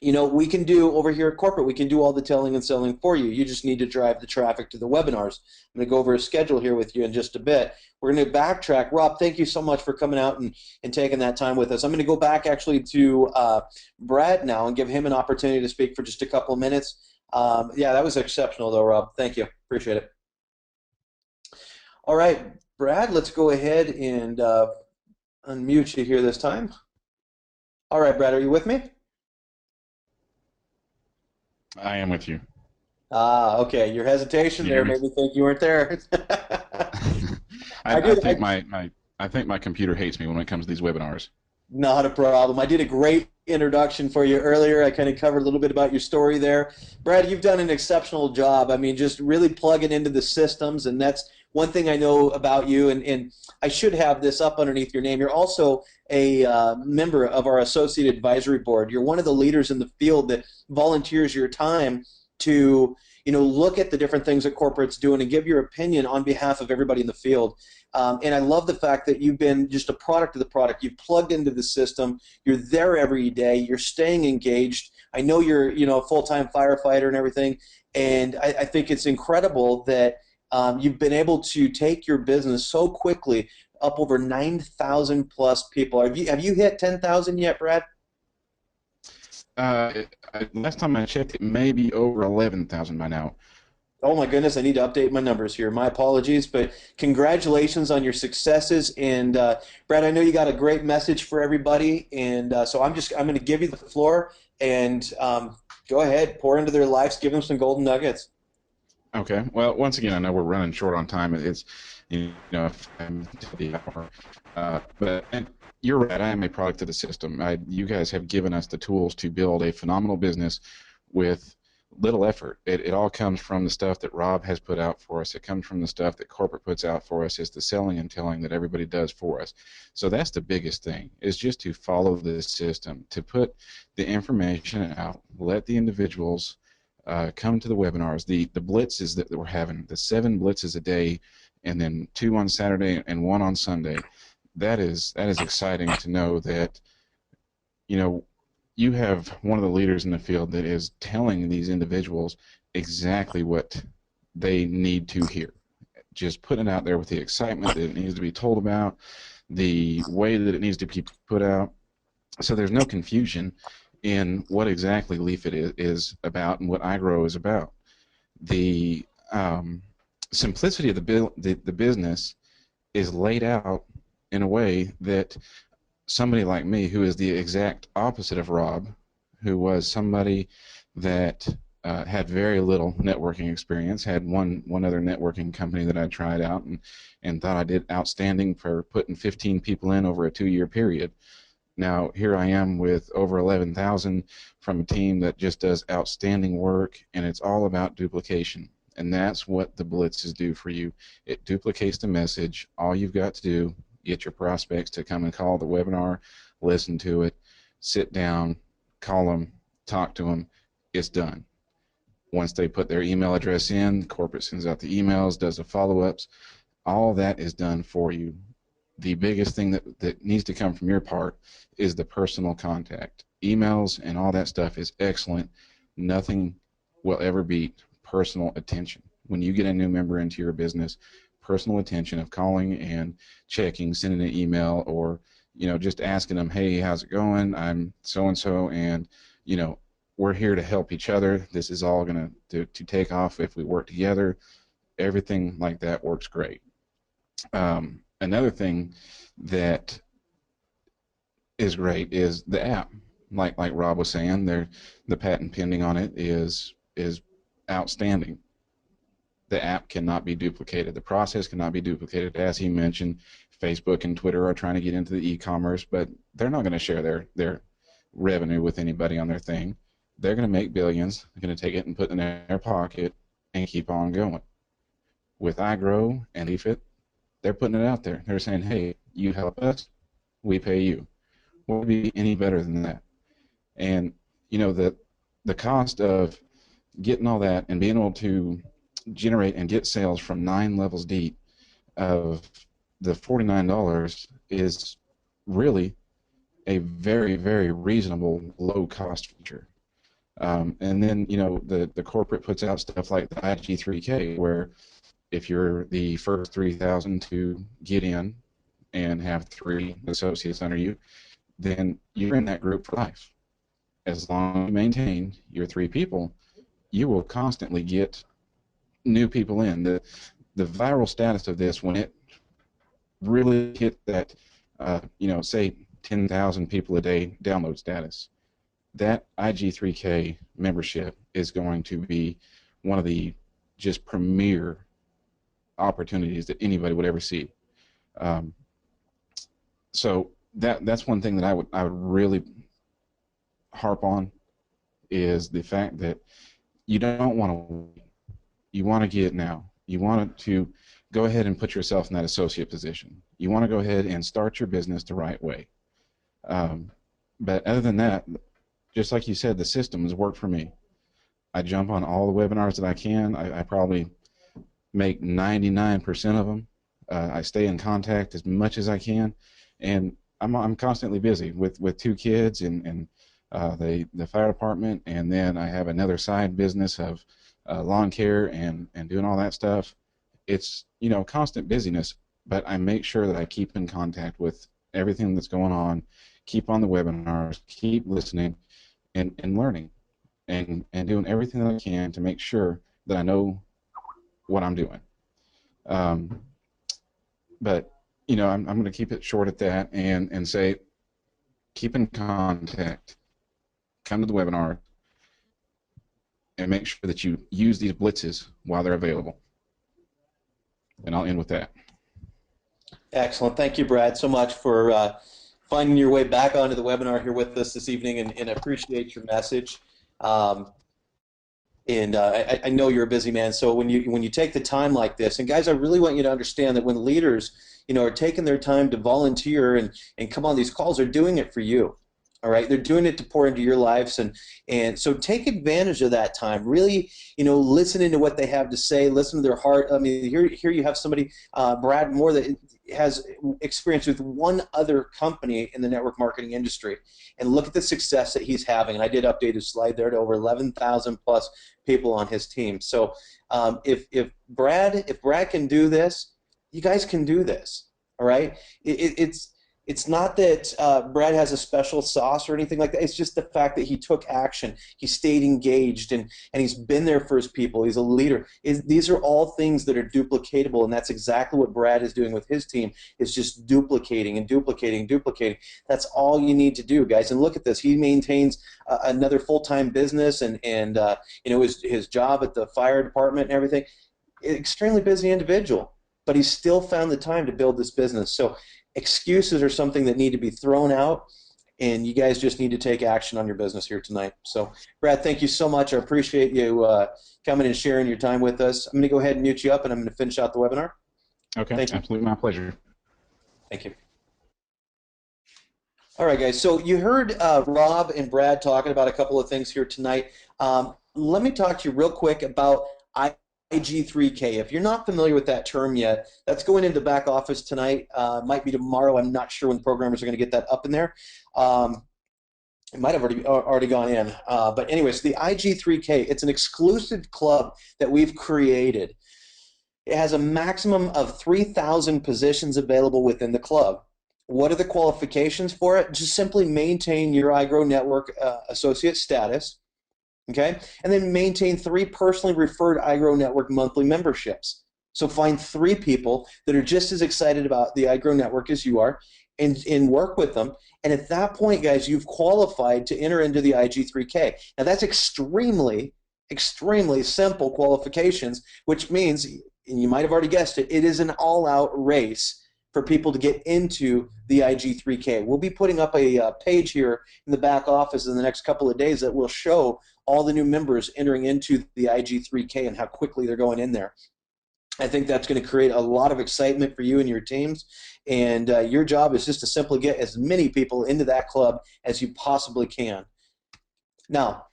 Speaker 1: we can do over here at corporate, we can do all the telling and selling for you. You just need to drive the traffic to the webinars. I'm going to go over a schedule here with you in just a bit. We're going to backtrack. Rob, thank you so much for coming out and taking that time with us. I'm going to go back actually to Brad now and give him an opportunity to speak for just a couple of minutes. Yeah, that was exceptional though, Rob. Thank you. Appreciate it. All right, Brad, let's go ahead and unmute you here this time. All right, Brad, are you with me?
Speaker 3: I am with you.
Speaker 1: Ah, okay. Your hesitation there made me think you weren't there.
Speaker 3: I think my computer hates me when it comes to these webinars.
Speaker 1: Not a problem. I did a great introduction for you earlier. I kind of covered a little bit about your story there. Brad, you've done an exceptional job. I mean, just really plugging into the systems, and that's one thing I know about you, and I should have this up underneath your name. You're also a member of our Associate Advisory Board. You're one of the leaders in the field that volunteers your time to look at the different things that corporate's doing and give your opinion on behalf of everybody in the field. And I love the fact that you've been just a product of the product. You've plugged into the system. You're there every day. You're staying engaged. I know you're a full-time firefighter and everything, and I think it's incredible that you've been able to take your business so quickly up over 9,000 plus people. Have you hit 10,000 yet, Brad?
Speaker 3: Last time I checked, it may be over 11,000 by now.
Speaker 1: Oh my goodness, I need to update my numbers here. My apologies, but congratulations on your successes. And Brad, I know you got a great message for everybody, and so I'm going to give you the floor and go ahead, pour into their lives, give them some golden nuggets.
Speaker 3: Okay. Well, once again, I know we're running short on time. It's if I'm to the hour, but you're right. I am a product of the system. You guys have given us the tools to build a phenomenal business with little effort. It all comes from the stuff that Rob has put out for us. It comes from the stuff that corporate puts out for us. It's the selling and telling that everybody does for us. So that's the biggest thing, is just to follow the system, to put the information out, let the individuals come to the webinars. The blitzes that we're having, the 7 blitzes a day, and then 2 on Saturday and 1 on Sunday. That is exciting to know that you have one of the leaders in the field that is telling these individuals exactly what they need to hear. Just putting it out there with the excitement that it needs to be told about, the way that it needs to be put out, so there's no confusion in what exactly Leafit is about and what iGrow is about. The simplicity of the business is laid out in a way that somebody like me, who is the exact opposite of Rob, who was somebody that had very little networking experience, had one other networking company that I tried out and thought I did outstanding for putting 15 people in over a 2-year period. Now here I am with over 11,000 from a team that just does outstanding work, and it's all about duplication. And that's what the blitzes do for you. It duplicates the message. All you've got to do, get your prospects to come and call the webinar, listen to it, sit down, call them, talk to them. It's done. Once they put their email address in, corporate sends out the emails, does the follow-ups. All that is done for you. The biggest thing that needs to come from your part is the personal contact. Emails and all that stuff is excellent. Nothing will ever beat personal attention. When you get a new member into your business, personal attention of calling and checking, sending an email, or just asking them, hey, how's it going? I'm so-and-so, and we're here to help each other. This is all going to take off if we work together. everything like that works great. Another thing that is great is the app. Like Rob was saying, the patent pending on it is outstanding. The app cannot be duplicated. The process cannot be duplicated. As he mentioned, Facebook and Twitter are trying to get into the e-commerce, but they're not going to share their revenue with anybody on their thing. They're going to make billions. They're going to take it and put it in their pocket and keep on going. With iGrow and leafit, they're putting it out there. They're saying, hey, you help us, we pay you. What would be any better than that? And, you know, the cost of getting all that and being able to generate and get sales from 9 levels deep of the $49 is really a very, very reasonable low-cost feature. And then, you know, the corporate puts out stuff like the IG3K, where if you're the first 3,000 to get in and have 3 associates under you, then you're in that group for life. As long as you maintain your 3 people, you will constantly get new people in. The viral status of this, when it really hit that, you know, say 10,000 people a day download status, that IG3K membership is going to be one of the just premier opportunities that anybody would ever see. So that's one thing that I would really harp on, is the fact that you don't want to wait. You want to get it now. You want to go ahead and put yourself in that associate position. You want to go ahead and start your business the right way. But other than that, just like you said, the systems work for me. I jump on all the webinars that I can. I probably make 99% of them. I stay in contact as much as I can, and I'm constantly busy with 2 kids and the fire department, and then I have another side business of lawn care and doing all that stuff. It's, you know, constant busyness, but I make sure that I keep in contact with everything that's going on, keep on the webinars, keep listening and learning and doing everything that I can to make sure that I know what I'm doing. But, you know, I'm going to keep it short at that and say keep in contact, come to the webinar, and make sure that you use these blitzes while they're available. And I'll end with that.
Speaker 1: Excellent. Thank you, Brad, so much for finding your way back onto the webinar here with us this evening, and I appreciate your message. I know you're a busy man, so when you take the time like this, and guys, I really want you to understand that when leaders, you know, are taking their time to volunteer and come on these calls, they're doing it for you. All right, they're doing it to pour into your lives, and so take advantage of that time. Really, you know, listening to what they have to say, listen to their heart. I mean, here you have somebody, Brad Moore, that has experience with one other company in the network marketing industry, and look at the success that he's having. And I did update his slide there to over 11,000 plus people on his team. So if Brad can do this, you guys can do this. All right, it's not that Brad has a special sauce or anything like that. It's just the fact that he took action. He stayed engaged, and he's been there for his people. He's a leader. These are all things that are duplicatable, and that's exactly what Brad is doing with his team, is just duplicating and duplicating and duplicating. That's all you need to do, guys. And look at this. He maintains another full-time business and you know, his job at the fire department and everything. Extremely busy individual, but he's still found the time to build this business. So excuses are something that need to be thrown out, and you guys just need to take action on your business here tonight. So, Brad, thank you so much. I appreciate you coming and sharing your time with us. I'm going to go ahead and mute you up, and I'm going to finish out the webinar.
Speaker 3: Okay,
Speaker 1: thank you.
Speaker 3: Absolutely, my pleasure.
Speaker 1: Thank you. All right, guys. So you heard Rob and Brad talking about a couple of things here tonight. Let me talk to you real quick about IG3K. If you're not familiar with that term yet, that's going into back office tonight. Might be tomorrow. I'm not sure when the programmers are going to get that up in there. It might have already gone in. But anyways, the IG3K, it's an exclusive club that we've created. It has a maximum of 3,000 positions available within the club. What are the qualifications for it? Just simply maintain your iGrow network associate status. Okay, and then maintain 3 personally referred iGrow Network monthly memberships. So find 3 people that are just as excited about the iGrow network as you are, and work with them. And at that point, guys, you've qualified to enter into the IG3K. Now that's extremely, extremely simple qualifications, which means, and you might have already guessed it, it is an all-out race for people to get into the IG3K. We'll be putting up a page here in the back office in the next couple of days that will show all the new members entering into the IG3K and how quickly they're going in there. I think that's going to create a lot of excitement for you and your teams, and your job is just to simply get as many people into that club as you possibly can. Now,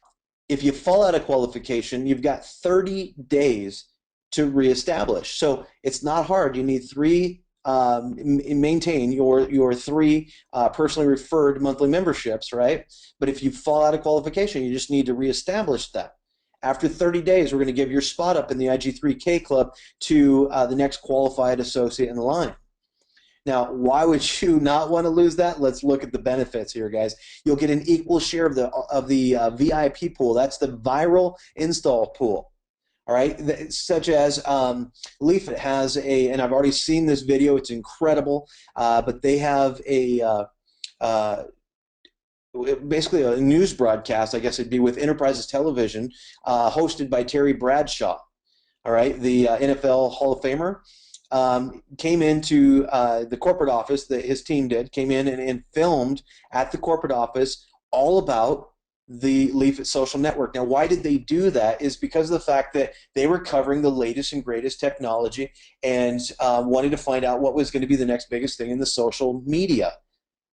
Speaker 1: if you fall out of qualification, you've got 30 days to reestablish. So it's not hard. You need 3 maintain your 3 personally referred monthly memberships, right? But if you fall out of qualification, you just need to reestablish that. After 30 days, we're going to give your spot up in the IG3K club to the next qualified associate in the line. Now, why would you not want to lose that? Let's look at the benefits here, guys. You'll get an equal share of the VIP pool. That's the viral install pool. All right, such as Leafit has and I've already seen this video. It's incredible, but they have basically a news broadcast, I guess it'd be with Enterprises Television, hosted by Terry Bradshaw. All right, the NFL Hall of Famer came into the corporate office, that his team came in and filmed at the corporate office all about the Leafit social network. Now, why did they do that? Is because of the fact that they were covering the latest and greatest technology and wanted to find out what was going to be the next biggest thing in the social media.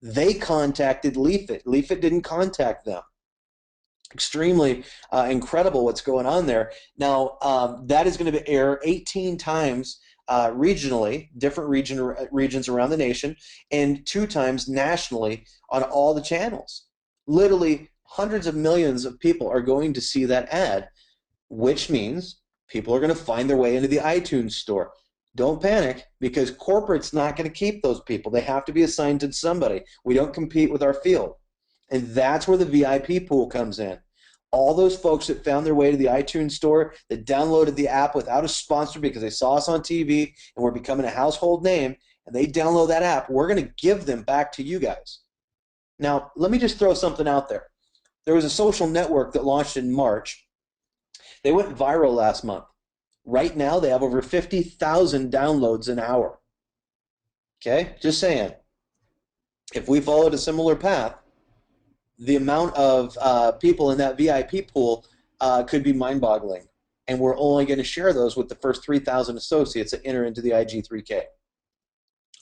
Speaker 1: They contacted Leafit. Leafit didn't contact them. Extremely incredible what's going on there. Now, that is going to air 18 times regionally, different regions around the nation, and 2 times nationally on all the channels. Literally, hundreds of millions of people are going to see that ad, which means people are going to find their way into the iTunes store. Don't panic, because corporate's not going to keep those people. They have to be assigned to somebody. We don't compete with our field. And that's where the VIP pool comes in. All those folks that found their way to the iTunes store, that downloaded the app without a sponsor because they saw us on TV and we're becoming a household name, and they download that app, we're going to give them back to you guys. Now, let me just throw something out there. There was a social network that launched in March. They went viral last month. Right now, they have over 50,000 downloads an hour. Okay? Just saying. If we followed a similar path, the amount of people in that VIP pool could be mind-boggling. And we're only going to share those with the first 3,000 associates that enter into the IG3K.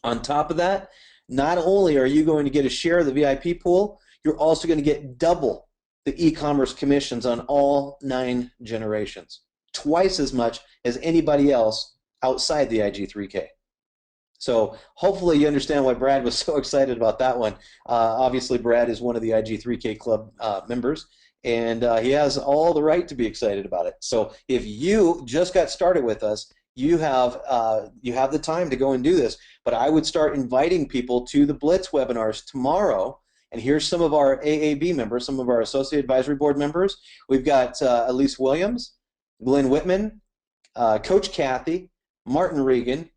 Speaker 1: On top of that, not only are you going to get a share of the VIP pool, you're also going to get double the e-commerce commissions on all 9 generations. Twice as much as anybody else outside the IG3K. So hopefully you understand why Brad was so excited about that one. Obviously, Brad is one of the IG3K Club members, and he has all the right to be excited about it. So if you just got started with us, you have the time to go and do this. But I would start inviting people to the Blitz webinars tomorrow. And here's some of our AAB members, some of our Associate Advisory Board members. We've got Elise Williams, Glenn Whitman, Coach Kathy, Martin Regan,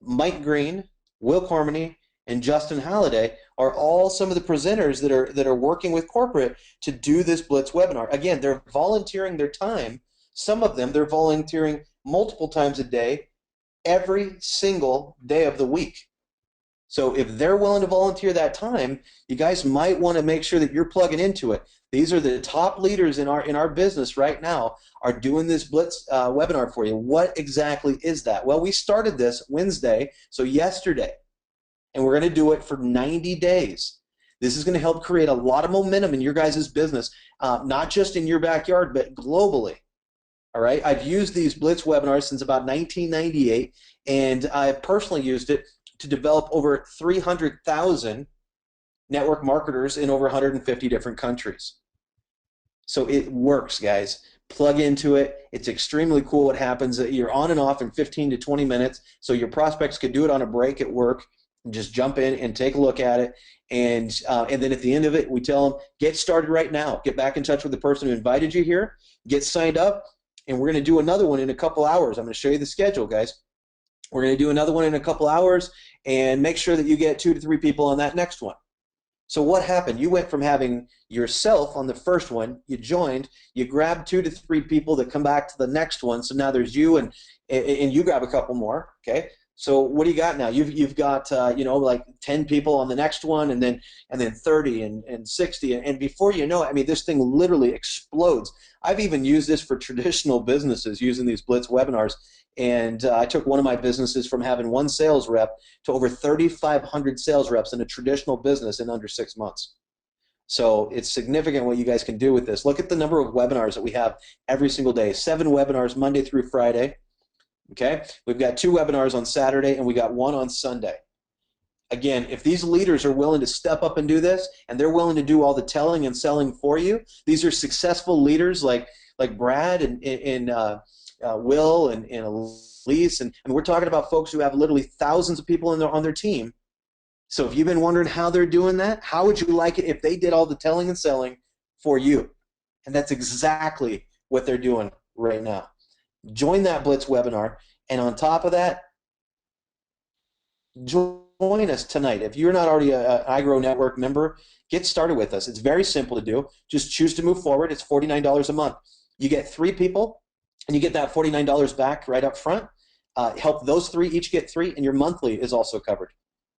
Speaker 1: Mike Green, Will Cormany, and Justin Halliday are all some of the presenters that are working with corporate to do this Blitz webinar. Again, they're volunteering their time. Some of them, they're volunteering multiple times a day, every single day of the week. So if they're willing to volunteer that time, you guys might want to make sure that you're plugging into it. These are the top leaders in our business right now are doing this Blitz webinar for you. What exactly is that? Well, we started this Wednesday, so yesterday, and we're going to do it for 90 days. This is going to help create a lot of momentum in your guys' business, not just in your backyard, but globally. All right, I've used these Blitz webinars since about 1998, and I've personally used it to develop over 300,000 network marketers in over 150 different countries. So it works, guys. Plug into it. It's extremely cool what happens. You're on and off in 15 to 20 minutes, so your prospects could do it on a break at work and just jump in and take a look at it. And then at the end of it, we tell them, get started right now. Get back in touch with the person who invited you here. Get signed up, and we're going to do another one in a couple hours. I'm going to show you the schedule, guys. We're going to do another one in a couple hours, and make sure that you get 2 to 3 people on that next one. So what happened? You went from having yourself on the first one, you joined, you grabbed 2 to 3 people that come back to the next one. So now there's you, and you grab a couple more. Okay. So what do you got now? You've got you know, like 10 people on the next one, and then 30 and 60, and before you know it, I mean, this thing literally explodes. I've even used this for traditional businesses using these Blitz webinars, and I took one of my businesses from having 1 sales rep to over 3,500 sales reps in a traditional business in under 6 months. So it's significant what you guys can do with this. Look at the number of webinars that we have every single day. 7 webinars Monday through Friday. Okay, we've got 2 webinars on Saturday, and we got 1 on Sunday. Again, if these leaders are willing to step up and do this, and they're willing to do all the telling and selling for you, these are successful leaders like Brad and Will and Elise, and we're talking about folks who have literally thousands of people on their team. So if you've been wondering how they're doing that, how would you like it if they did all the telling and selling for you? And that's exactly what they're doing right now. Join that Blitz webinar, and on top of that, join us tonight. If you're not already an iGrow Network member, get started with us. It's very simple to do. Just choose to move forward. It's $49 a month. You get 3 people, and you get that $49 back right up front. Help those 3 each get 3, and your monthly is also covered.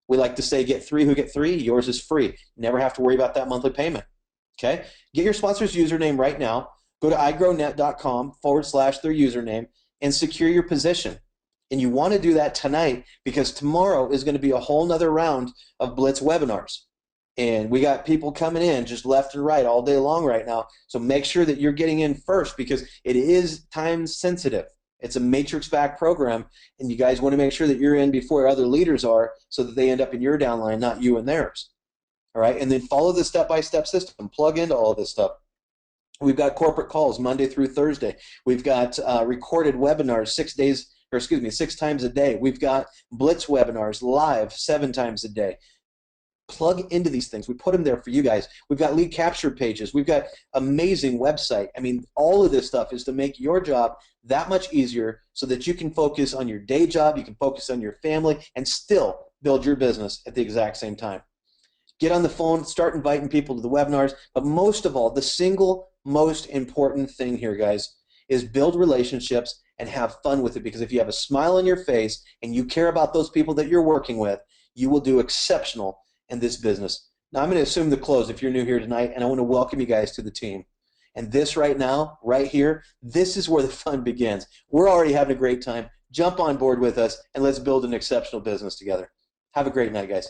Speaker 1: We like to say get 3 who get 3. Yours is free. Never have to worry about that monthly payment. Okay? Get your sponsor's username right now. Go to igrownet.com/their username and secure your position. And you want to do that tonight, because tomorrow is going to be a whole nother round of Blitz webinars. And we got people coming in just left and right all day long right now. So make sure that you're getting in first, because it is time sensitive. It's a matrix-backed program, and you guys want to make sure that you're in before other leaders are, so that they end up in your downline, not you and theirs. All right, and then follow the step-by-step system. Plug into all this stuff. We've got corporate calls Monday through Thursday. We've got recorded webinars 6 times a day. We've got Blitz webinars live 7 times a day. Plug into these things. We put them there for you guys. We've got lead capture pages. We've got amazing website. I mean, all of this stuff is to make your job that much easier, so that you can focus on your day job, you can focus on your family, and still build your business at the exact same time. Get on the phone, start inviting people to the webinars, but most of all, the single most important thing here, guys, is build relationships and have fun with it, because if you have a smile on your face and you care about those people that you're working with, you will do exceptional in this business. Now, I'm going to assume the close if you're new here tonight, and I want to welcome you guys to the team. And this right now, right here, this is where the fun begins. We're already having a great time. Jump on board with us, and let's build an exceptional business together. Have a great night, guys.